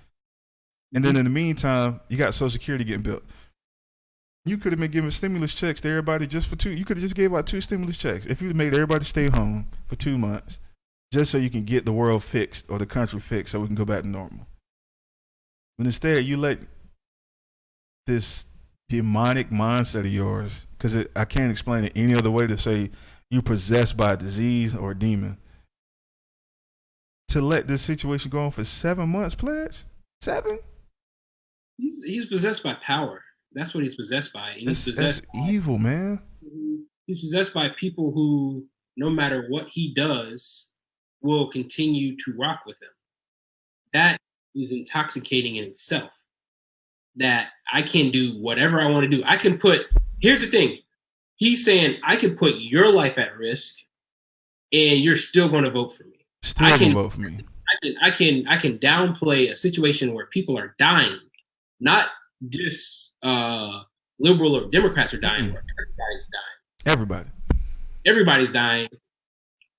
And then in the meantime, you got Social Security getting built. You could have been giving stimulus checks to everybody just for two. You could have just gave out 2 stimulus checks if you made everybody stay home for 2 months, just so you can get the world fixed or the country fixed, so we can go back to normal. But instead, you let this demonic mindset of yours, because I can't explain it any other way to say you're possessed by a disease or a demon, to let this situation go on for 7 months, pledge? 7? He's possessed by power. That's what he's possessed by. And that's evil, man. He's possessed by people who, no matter what he does, will continue to rock with him. That is intoxicating in itself. That I can do whatever I want to do. Here's the thing. He's saying I can put your life at risk and you're still going to vote for me. Vote for me. I can downplay a situation where people are dying, not just liberal or Democrats are dying, where everybody's dying. Everybody's dying.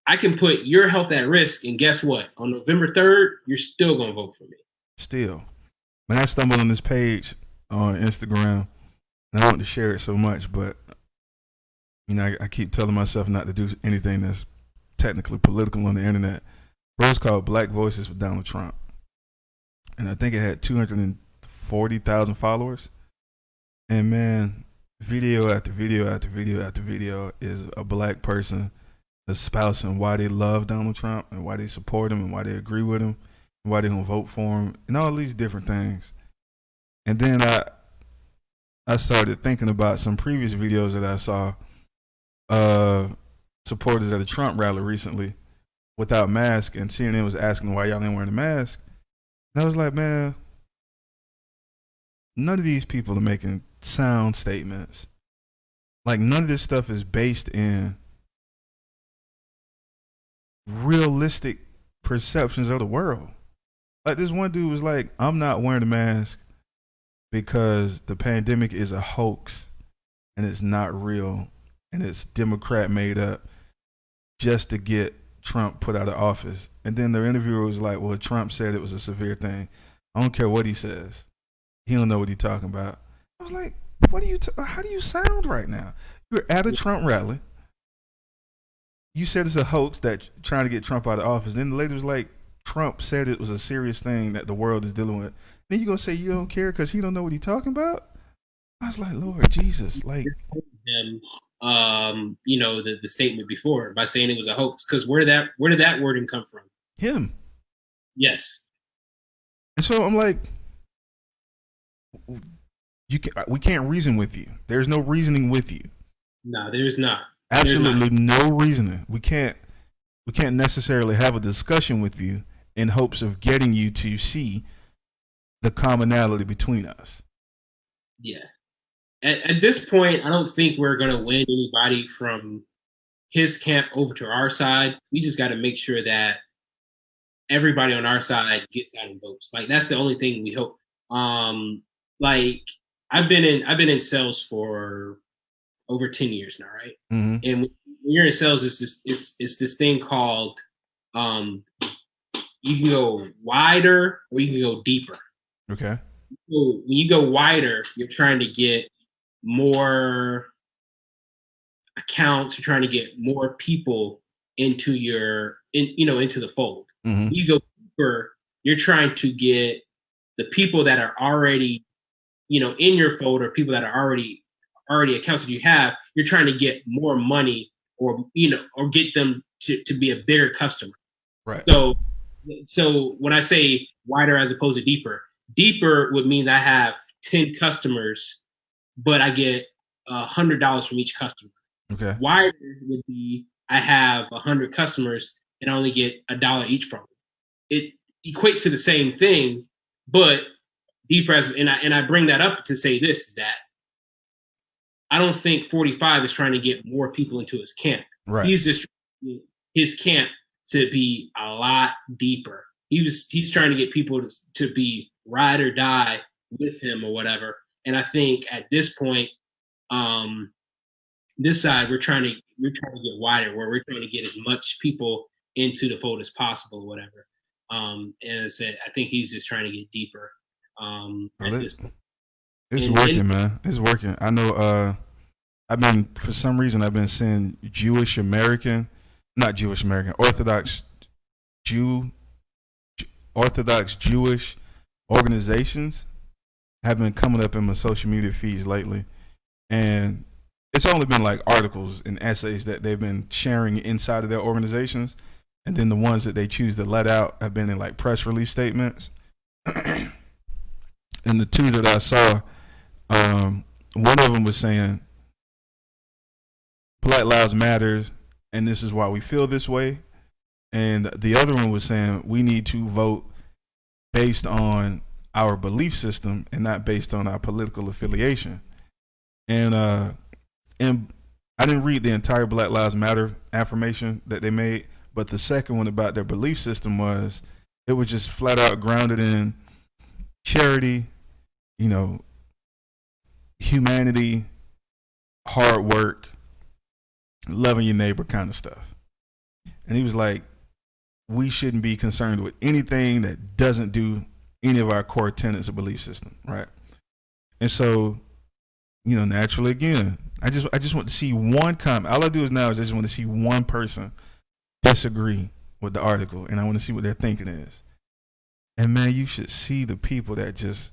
I can put your health at risk, and guess what? On November 3rd, you're still going to vote for me. Still. When I stumbled on this page on Instagram, and I want to share it so much, but I keep telling myself not to do anything that's technically political on the internet. But it's called Black Voices with Donald Trump. And I think it had 240,000 followers. And man, video after video after video after video is a black person espousing why they love Donald Trump and why they support him and why they agree with him and why they're going to vote for him and all these different things. And then I started thinking about some previous videos that I saw. supporters at a Trump rally recently without mask, and CNN was asking why y'all ain't wearing a mask. And I was like, man, none of these people are making sound statements. Like, none of this stuff is based in realistic perceptions of the world. Like, this one dude was like, I'm not wearing a mask because the pandemic is a hoax and it's not real and it's Democrat made up just to get Trump put out of office. And then the interviewer was like, well, Trump said it was a severe thing. I don't care what he says. He don't know what he's talking about. I was like, what are you? How do you sound right now? You're at a Trump rally. You said it's a hoax that trying to get Trump out of office. Then the lady was like, Trump said it was a serious thing that the world is dealing with. Then you gonna say you don't care because he don't know what he's talking about? I was like, Lord Jesus, like, the statement before by saying it was a hoax, because where did that wording come from? Him. Yes. And so I'm like, we can't reason with you. There's no reasoning with you. No, there's not. Absolutely no reasoning. We can't necessarily have a discussion with you in hopes of getting you to see the commonality between us. Yeah. At this point, I don't think we're going to win anybody from his camp over to our side. We just got to make sure that everybody on our side gets out and votes. Like, that's the only thing we hope. Like, I've been in sales for over 10 years now, right? Mm-hmm. And when you're in sales, it's this thing called you can go wider or you can go deeper. Okay. So when you go wider, you're trying to get more accounts. You're trying to get more people into into the fold. Mm-hmm. You go deeper, you're trying to get the people that are already, in your fold, or people that are already accounts that you have. You're trying to get more money, or get them to be a bigger customer. Right. So when I say wider as opposed to deeper would mean I have 10 customers, but I get $100 from each customer. Okay. Wider would be I have 100 customers and I only get $1 each from them. It equates to the same thing, but deeper and I bring that up to say this, is that I don't think 45 is trying to get more people into his camp. Right. He's just his camp to be a lot deeper. He's trying to get people to be ride or die with him or whatever. And I think at this point, this side we're trying to get wider, where we're trying to get as much people into the fold as possible or whatever. And as I said, I think he's just trying to get deeper. At this point. It's working, man. It's working. I know. For some reason, I've been seeing Orthodox Jewish organizations have been coming up in my social media feeds lately, and it's only been like articles and essays that they've been sharing inside of their organizations, and then the ones that they choose to let out have been in like press release statements. And the two that I saw, one of them was saying Black Lives Matters, and this is why we feel this way. And the other one was saying we need to vote based on our belief system and not based on our political affiliation. And I didn't read the entire Black Lives Matter affirmation that they made, but the second one about their belief system was just flat out grounded in charity, humanity, hard work, loving your neighbor kind of stuff. And he was like, we shouldn't be concerned with anything that doesn't do any of our core tenets of belief system, right? And so, naturally, again, I just want to see one comment. All I do now is I just want to see one person disagree with the article, and I want to see what their thinking is. And man, you should see the people that just,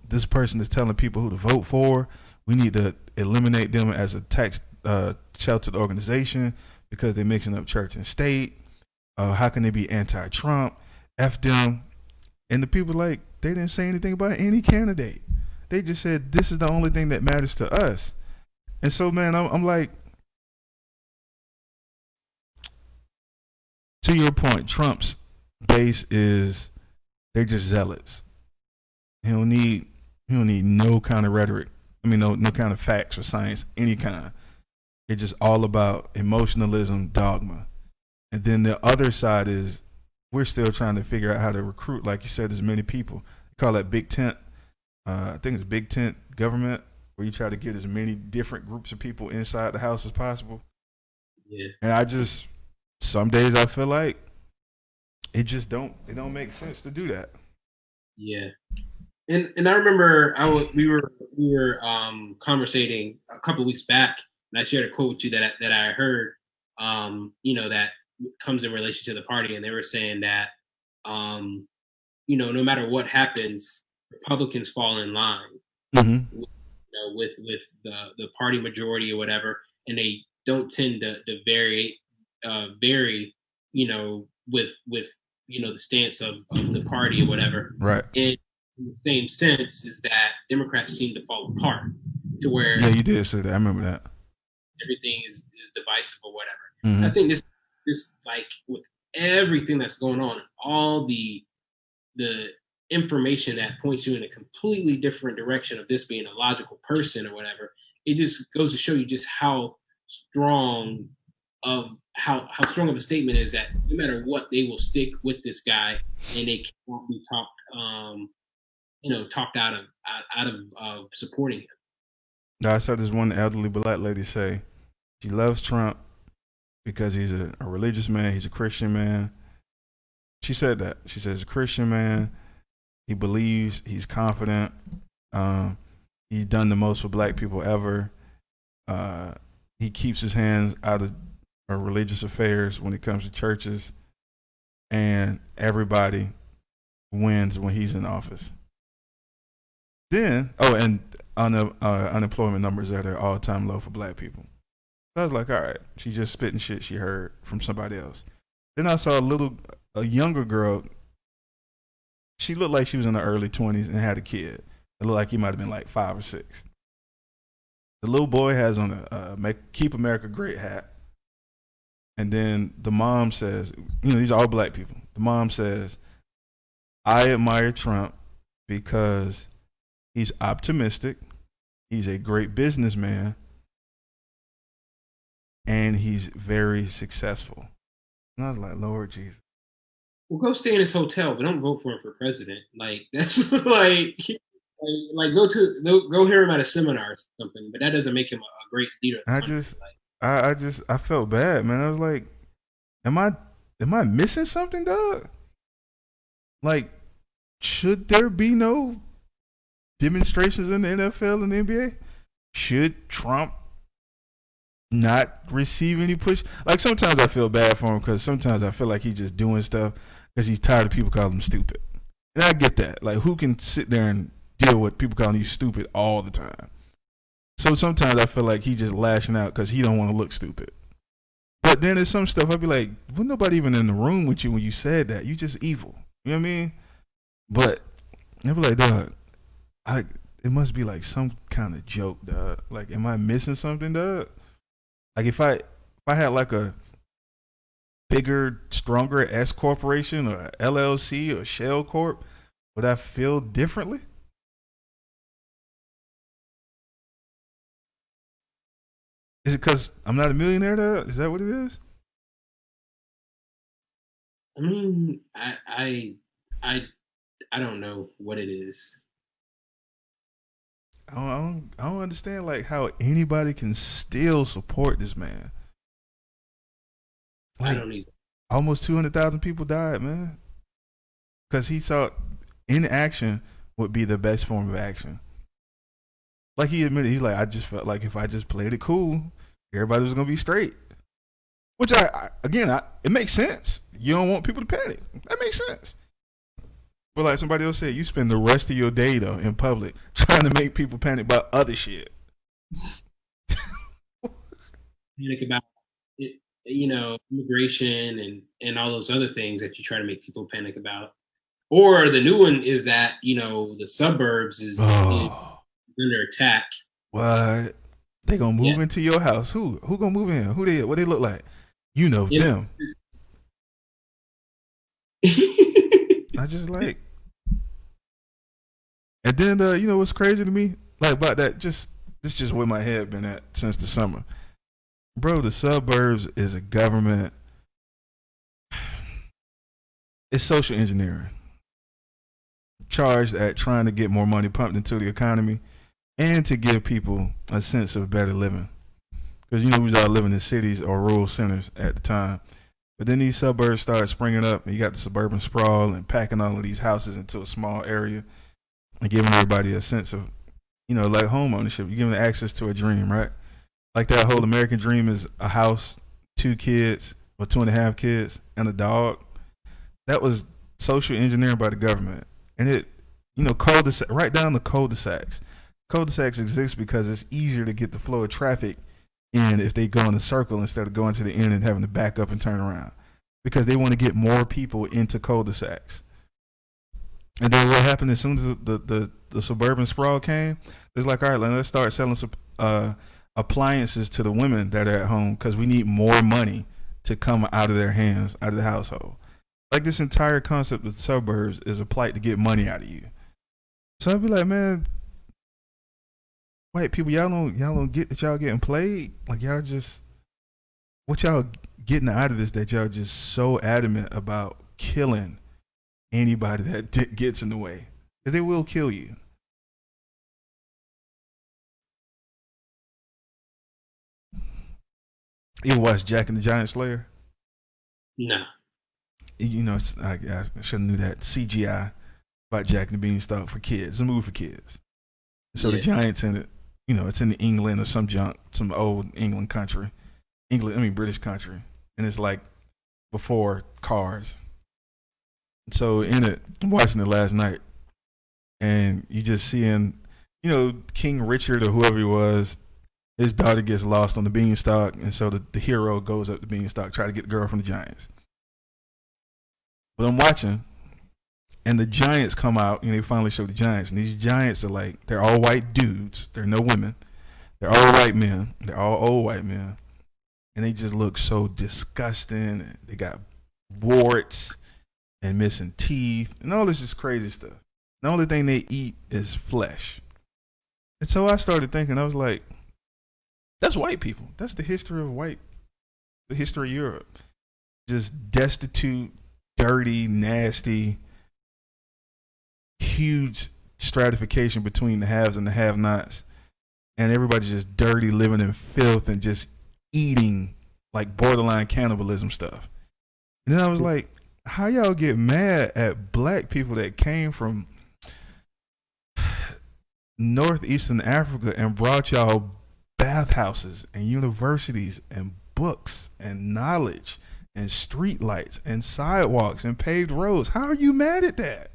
this person is telling people who to vote for. We need to eliminate them as a tax sheltered organization because they're mixing up church and state. How can they be anti-Trump? F them. And the people they didn't say anything about any candidate. They just said this is the only thing that matters to us. And so, man, I'm like, to your point, Trump's base is they're just zealots. He don't need no kind of rhetoric. I mean, no kind of facts or science, any kind. It's just all about emotionalism, dogma. And then the other side is we're still trying to figure out how to recruit, like you said, as many people. They call that big tent. I think it's big tent government, where you try to get as many different groups of people inside the house as possible. Yeah. And some days I feel like it don't make sense to do that. Yeah. And I remember we were conversating a couple of weeks back, and I shared a quote with you that I heard, that comes in relation to the party, and they were saying that, no matter what happens, Republicans fall in line Mm-hmm. with the party majority or whatever, and they don't tend to vary, with the stance of the party or whatever. Right. And in the same sense is that Democrats seem to fall apart to where Yeah, you did say that. I remember that. everything is divisive or whatever. Mm-hmm. I think this like with everything that's going on, all the information that points you in a completely different direction of this being a logical person or whatever, it just goes to show you just how strong of a statement is that no matter what, they will stick with this guy, and they cannot be talked out of supporting him. I saw this one elderly black lady say she loves Trump because he's a religious man, he's a Christian man. She said that. She says, a Christian man, he believes, he's confident, he's done the most for black people ever. He keeps his hands out of religious affairs when it comes to churches, and everybody wins when he's in office. Then, and unemployment numbers are at their all-time low for black people. So I was like, all right, she's just spitting shit she heard from somebody else. Then I saw a younger girl. She looked like she was in her early 20s and had a kid. It looked like he might have been like 5 or 6. The little boy has on a Keep America Great hat. And then the mom says, these are all black people. The mom says, I admire Trump because he's optimistic, he's a great businessman, and he's very successful. And I was like, Lord Jesus. Well, go stay in his hotel, but don't vote for him for president. Like, that's like go hear him at a seminar or something, but that doesn't make him a great leader. I felt bad, man. I was like, am I missing something, dog? Like, should there be no demonstrations in the NFL and the NBA? Should Trump not receive any push? Like, sometimes I feel bad for him because sometimes I feel like he's just doing stuff because he's tired of people calling him stupid. And I get that. Like, who can sit there and deal with people calling you stupid all the time? So sometimes I feel like he's just lashing out because he don't want to look stupid. But then there's some stuff I'd be like, was nobody even in the room with you when you said that? You just evil. You know what I mean? But I'd be like, dog, it must be like some kind of joke, dog. Like, am I missing something, dog? Like, if I had like a bigger, stronger S corporation or LLC or Shell Corp, would I feel differently? Is it because I'm not a millionaire, though? Is that what it is? I mean, I don't know what it is. I don't understand like how anybody can still support this man. Like, I don't either. Almost 200,000 people died, man, because he thought inaction would be the best form of action. Like, he admitted, he's like, I just felt like if I just played it cool, everybody was gonna be straight. Which it makes sense. You don't want people to panic. That makes sense. But like somebody else said, you spend the rest of your day though in public trying to make people panic about other shit. Panic about it, immigration and all those other things that you try to make people panic about. Or the new one is that the suburbs is under attack. What? They gonna move into your house? Who gonna move in? What they look like? Them. I just like, and then you know what's crazy to me, like about that, just where my head been at since the summer, bro. The suburbs is a government. It's social engineering charged at trying to get more money pumped into the economy and to give people a sense of better living. Because you know we was all living in cities or rural centers at the time, but then these suburbs started springing up, and you got the suburban sprawl and packing all of these houses into a small area and giving everybody a sense of, you know, like home ownership. You're giving them access to a dream, right? Like that whole American dream is a house, 2 kids or 2.5 kids, and a dog. That was social engineering by the government, and it, you know, cul-de-sac right down the cul-de-sacs. Cul-de-sacs exist because it's easier to get the flow of traffic in if they go in a circle instead of going to the end and having to back up and turn around, because they want to get more people into cul-de-sacs. And then what happened as soon as the suburban sprawl came, it's like, all right, let's start selling some appliances to the women that are at home because we need more money to come out of their hands, out of the household. Like this entire concept of suburbs is a plight to get money out of you. So I'd be like, man, white people, y'all don't get that y'all getting played. Like y'all just, what y'all getting out of this that y'all just so adamant about killing anybody that gets in the way, because they will kill you. You watch Jack and the Giant Slayer? No. You know, I should have knew that. CGI about Jack and the Beanstalk for kids. It's a movie for kids. So the giants in it, you know, it's in England or some junk, some old England country. British country. And it's like before cars. So in it, I'm watching it last night, and you just seeing, you know, King Richard or whoever he was, his daughter gets lost on the beanstalk, and so the hero goes up the beanstalk, try to get the girl from the giants. But I'm watching, and the giants come out, and they finally show the giants, and these giants are like, they're all white dudes, they're no women, they're all white men, they're all old white men, and they just look so disgusting. They got warts and missing teeth and all this just crazy stuff. The only thing they eat is flesh. And so I started thinking, I was like, that's white people. That's the history of the history of Europe. Just destitute, dirty, nasty, huge stratification between the haves and the have-nots. And everybody's just dirty, living in filth and just eating like borderline cannibalism stuff. And then I was like, how y'all get mad at black people that came from northeastern Africa and brought y'all bathhouses and universities and books and knowledge and street lights and sidewalks and paved roads? How are you mad at that?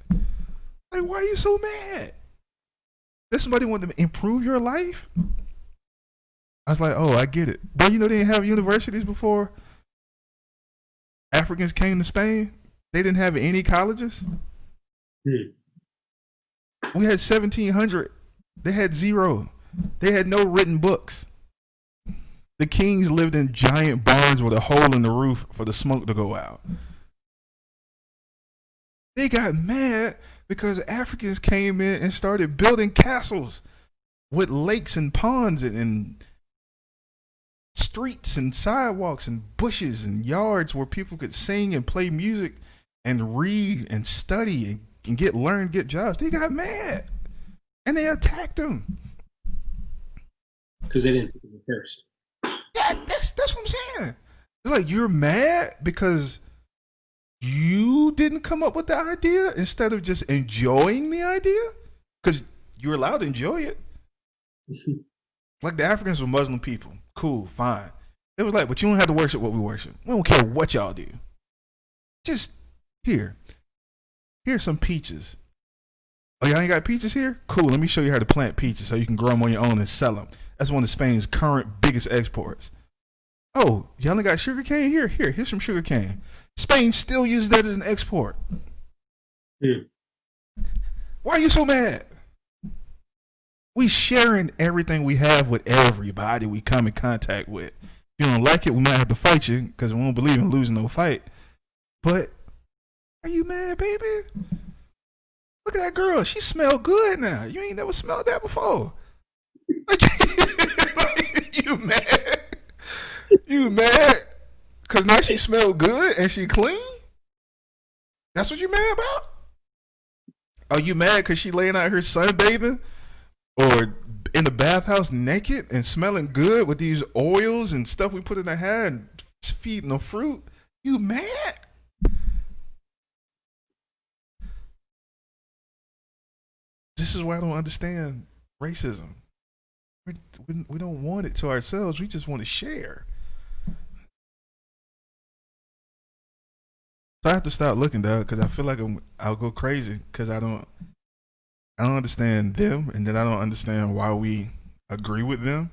Like, why are you so mad? Does somebody want to improve your life? I was like, oh, I get it. But you know they didn't have universities before Africans came to Spain. They didn't have any colleges. We had 1,700. They had zero. They had no written books. The kings lived in giant barns with a hole in the roof for the smoke to go out. They got mad because Africans came in and started building castles with lakes and ponds and streets and sidewalks and bushes and yards where people could sing and play music and read and study and get jobs. They got mad and they attacked them because they didn't think of it first. Yeah, that's what I'm saying. It's like, you're mad because you didn't come up with the idea instead of just enjoying the idea, because you're allowed to enjoy it. Like the Africans were Muslim people. Cool, fine. It was like, but you don't have to worship what we worship. We don't care what y'all do. Just here's some peaches. Oh, y'all ain't got peaches here? Cool, let me show you how to plant peaches so you can grow them on your own and sell them. That's one of Spain's current biggest exports. Oh, y'all ain't got sugar cane here? Here's some sugar cane. Spain still uses that as an export. Why are you so mad? We sharing everything we have with everybody we come in contact with. If you don't like it, we might have to fight you because we won't believe in losing no fight. But Are you mad, baby? Look at that girl. She smell good now. You ain't never smelled that before. You mad? You mad? Cause now she smell good and she clean? That's what you mad about? Are you mad cause she laying out here sunbathing? Or in the bathhouse naked and smelling good with these oils and stuff we put in her hair and feeding her fruit? You mad? This is why I don't understand racism. We don't want it to ourselves. We just want to share. So I have to stop looking, dog, because I feel like I'll go crazy because I don't understand them, and then I don't understand why we agree with them.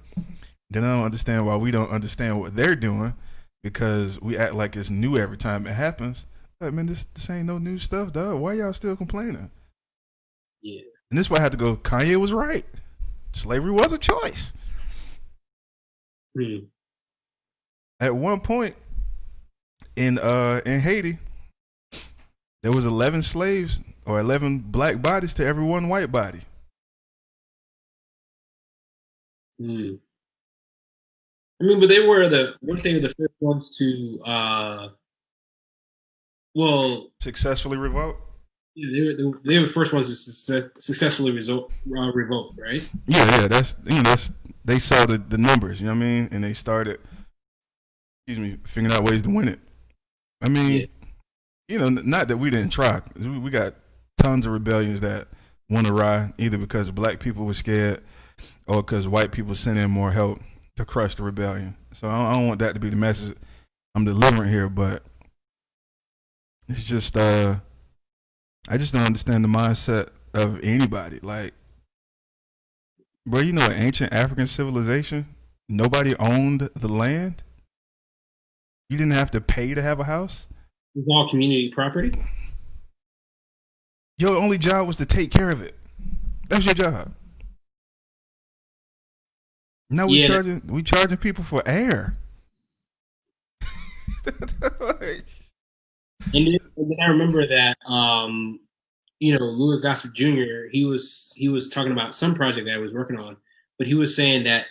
Then I don't understand why we don't understand what they're doing because we act like it's new every time it happens. Like, man, this ain't no new stuff, dog. Why y'all still complaining? Yeah. And this is why I had to go, Kanye was right. Slavery was a choice. At one point in Haiti, there was 11 slaves or 11 black bodies to every one white body. I mean, but weren't they the first ones to successfully revolt? Yeah, they were the first ones to successfully revolt, right? Yeah, that's they saw the numbers, you know what I mean, and they started, figuring out ways to win it. I mean, not that we didn't try. We got tons of rebellions that went awry, either because black people were scared or because white people sent in more help to crush the rebellion. So I don't want that to be the message I'm delivering here, but it's just I just don't understand the mindset of anybody. Like, bro, ancient African civilization, nobody owned the land. You didn't have to pay to have a house. It was all community property. Your only job was to take care of it. That was your job. Now we charging people for air. And then I remember that Louis Gossett Jr. He was talking about some project that I was working on, but he was saying that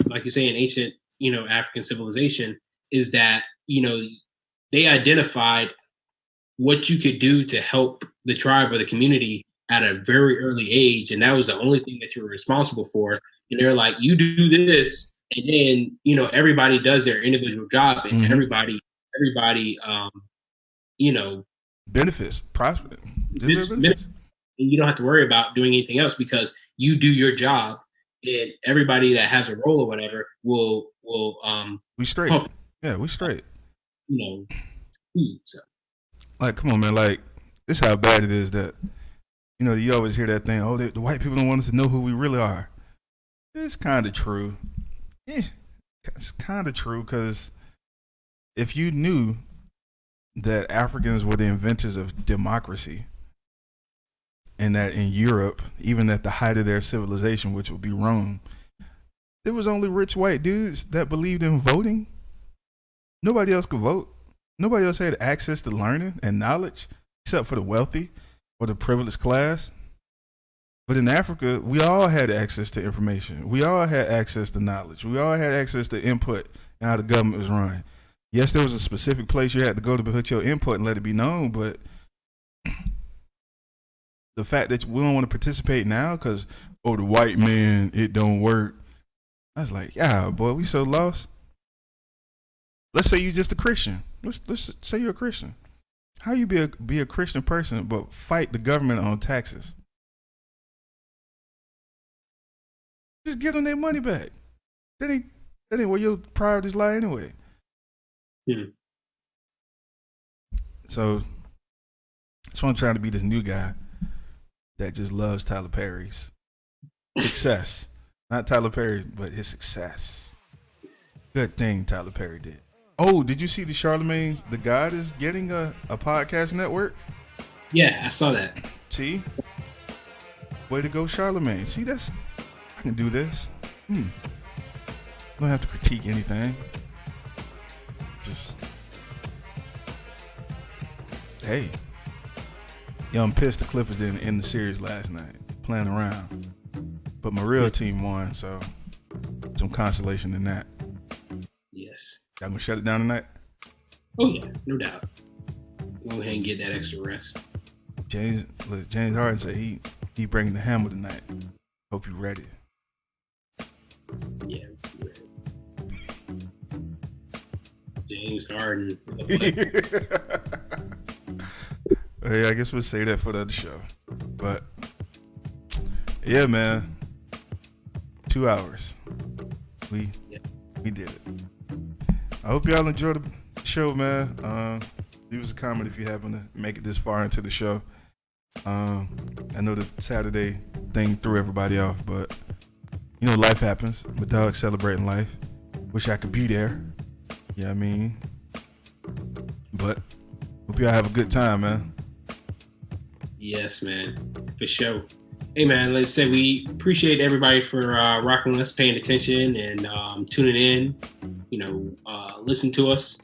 like you say in ancient African civilization is that they identified what you could do to help the tribe or the community at a very early age, and that was the only thing that you were responsible for. And they're like, you do this, and then everybody does their individual job, and everybody benefits, profit, benefits. And you don't have to worry about doing anything else because you do your job, and everybody that has a role or whatever will we straight. Pump. Yeah, we straight. So. Like, come on, man. Like, this is how bad it is that you always hear that thing. Oh, the white people don't want us to know who we really are. It's kind of true. Yeah, it's kind of true because if you knew that Africans were the inventors of democracy and that in Europe, even at the height of their civilization, which would be Rome, there was only rich white dudes that believed in voting. Nobody else could vote. Nobody else had access to learning and knowledge except for the wealthy or the privileged class. But in Africa, we all had access to information. We all had access to knowledge. We all had access to input and how the government was run. Yes, there was a specific place you had to go to put your input and let it be known, but the fact that we don't want to participate now because, the white man, it don't work. I was like, yeah, boy, we so lost. Let's say you're just a Christian. Let's say you're a Christian. How you be a Christian person but fight the government on taxes? Just give them their money back. That ain't where your priorities lie anyway. So that's why I'm trying to be this new guy that just loves Tyler Perry's success. Not Tyler Perry, but his success. Good thing Tyler Perry did. Oh, did you see the Charlemagne the God is getting a podcast network? Yeah, I saw that. See? Way to go, Charlemagne. See, I can do this. Don't have to critique anything. Just, hey, Yo, I'm pissed the Clippers didn't end the series last night, playing around. But my real team won, so some consolation in that. Yes. Y'all gonna shut it down tonight? Oh yeah, no doubt. Go ahead and get that extra rest. James Harden said he bringing the hammer tonight. Hope you ready. Yeah, ready. James Harden. Hey, I guess we'll say that for the other show. But yeah, man. 2 hours. We did it. I hope y'all enjoyed the show, man. Leave us a comment if you happen to make it this far into the show. I know the Saturday thing threw everybody off, but you know, life happens. My dog's celebrating life. Wish I could be there. You know what I mean? But hope y'all have a good time, man. Yes, man. For sure. Hey, man, let's say we appreciate everybody for rocking with us, paying attention, and tuning in. You know, listen to us,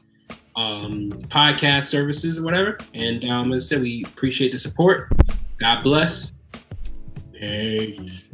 podcast services or whatever. And as I said, we appreciate the support. God bless. Peace.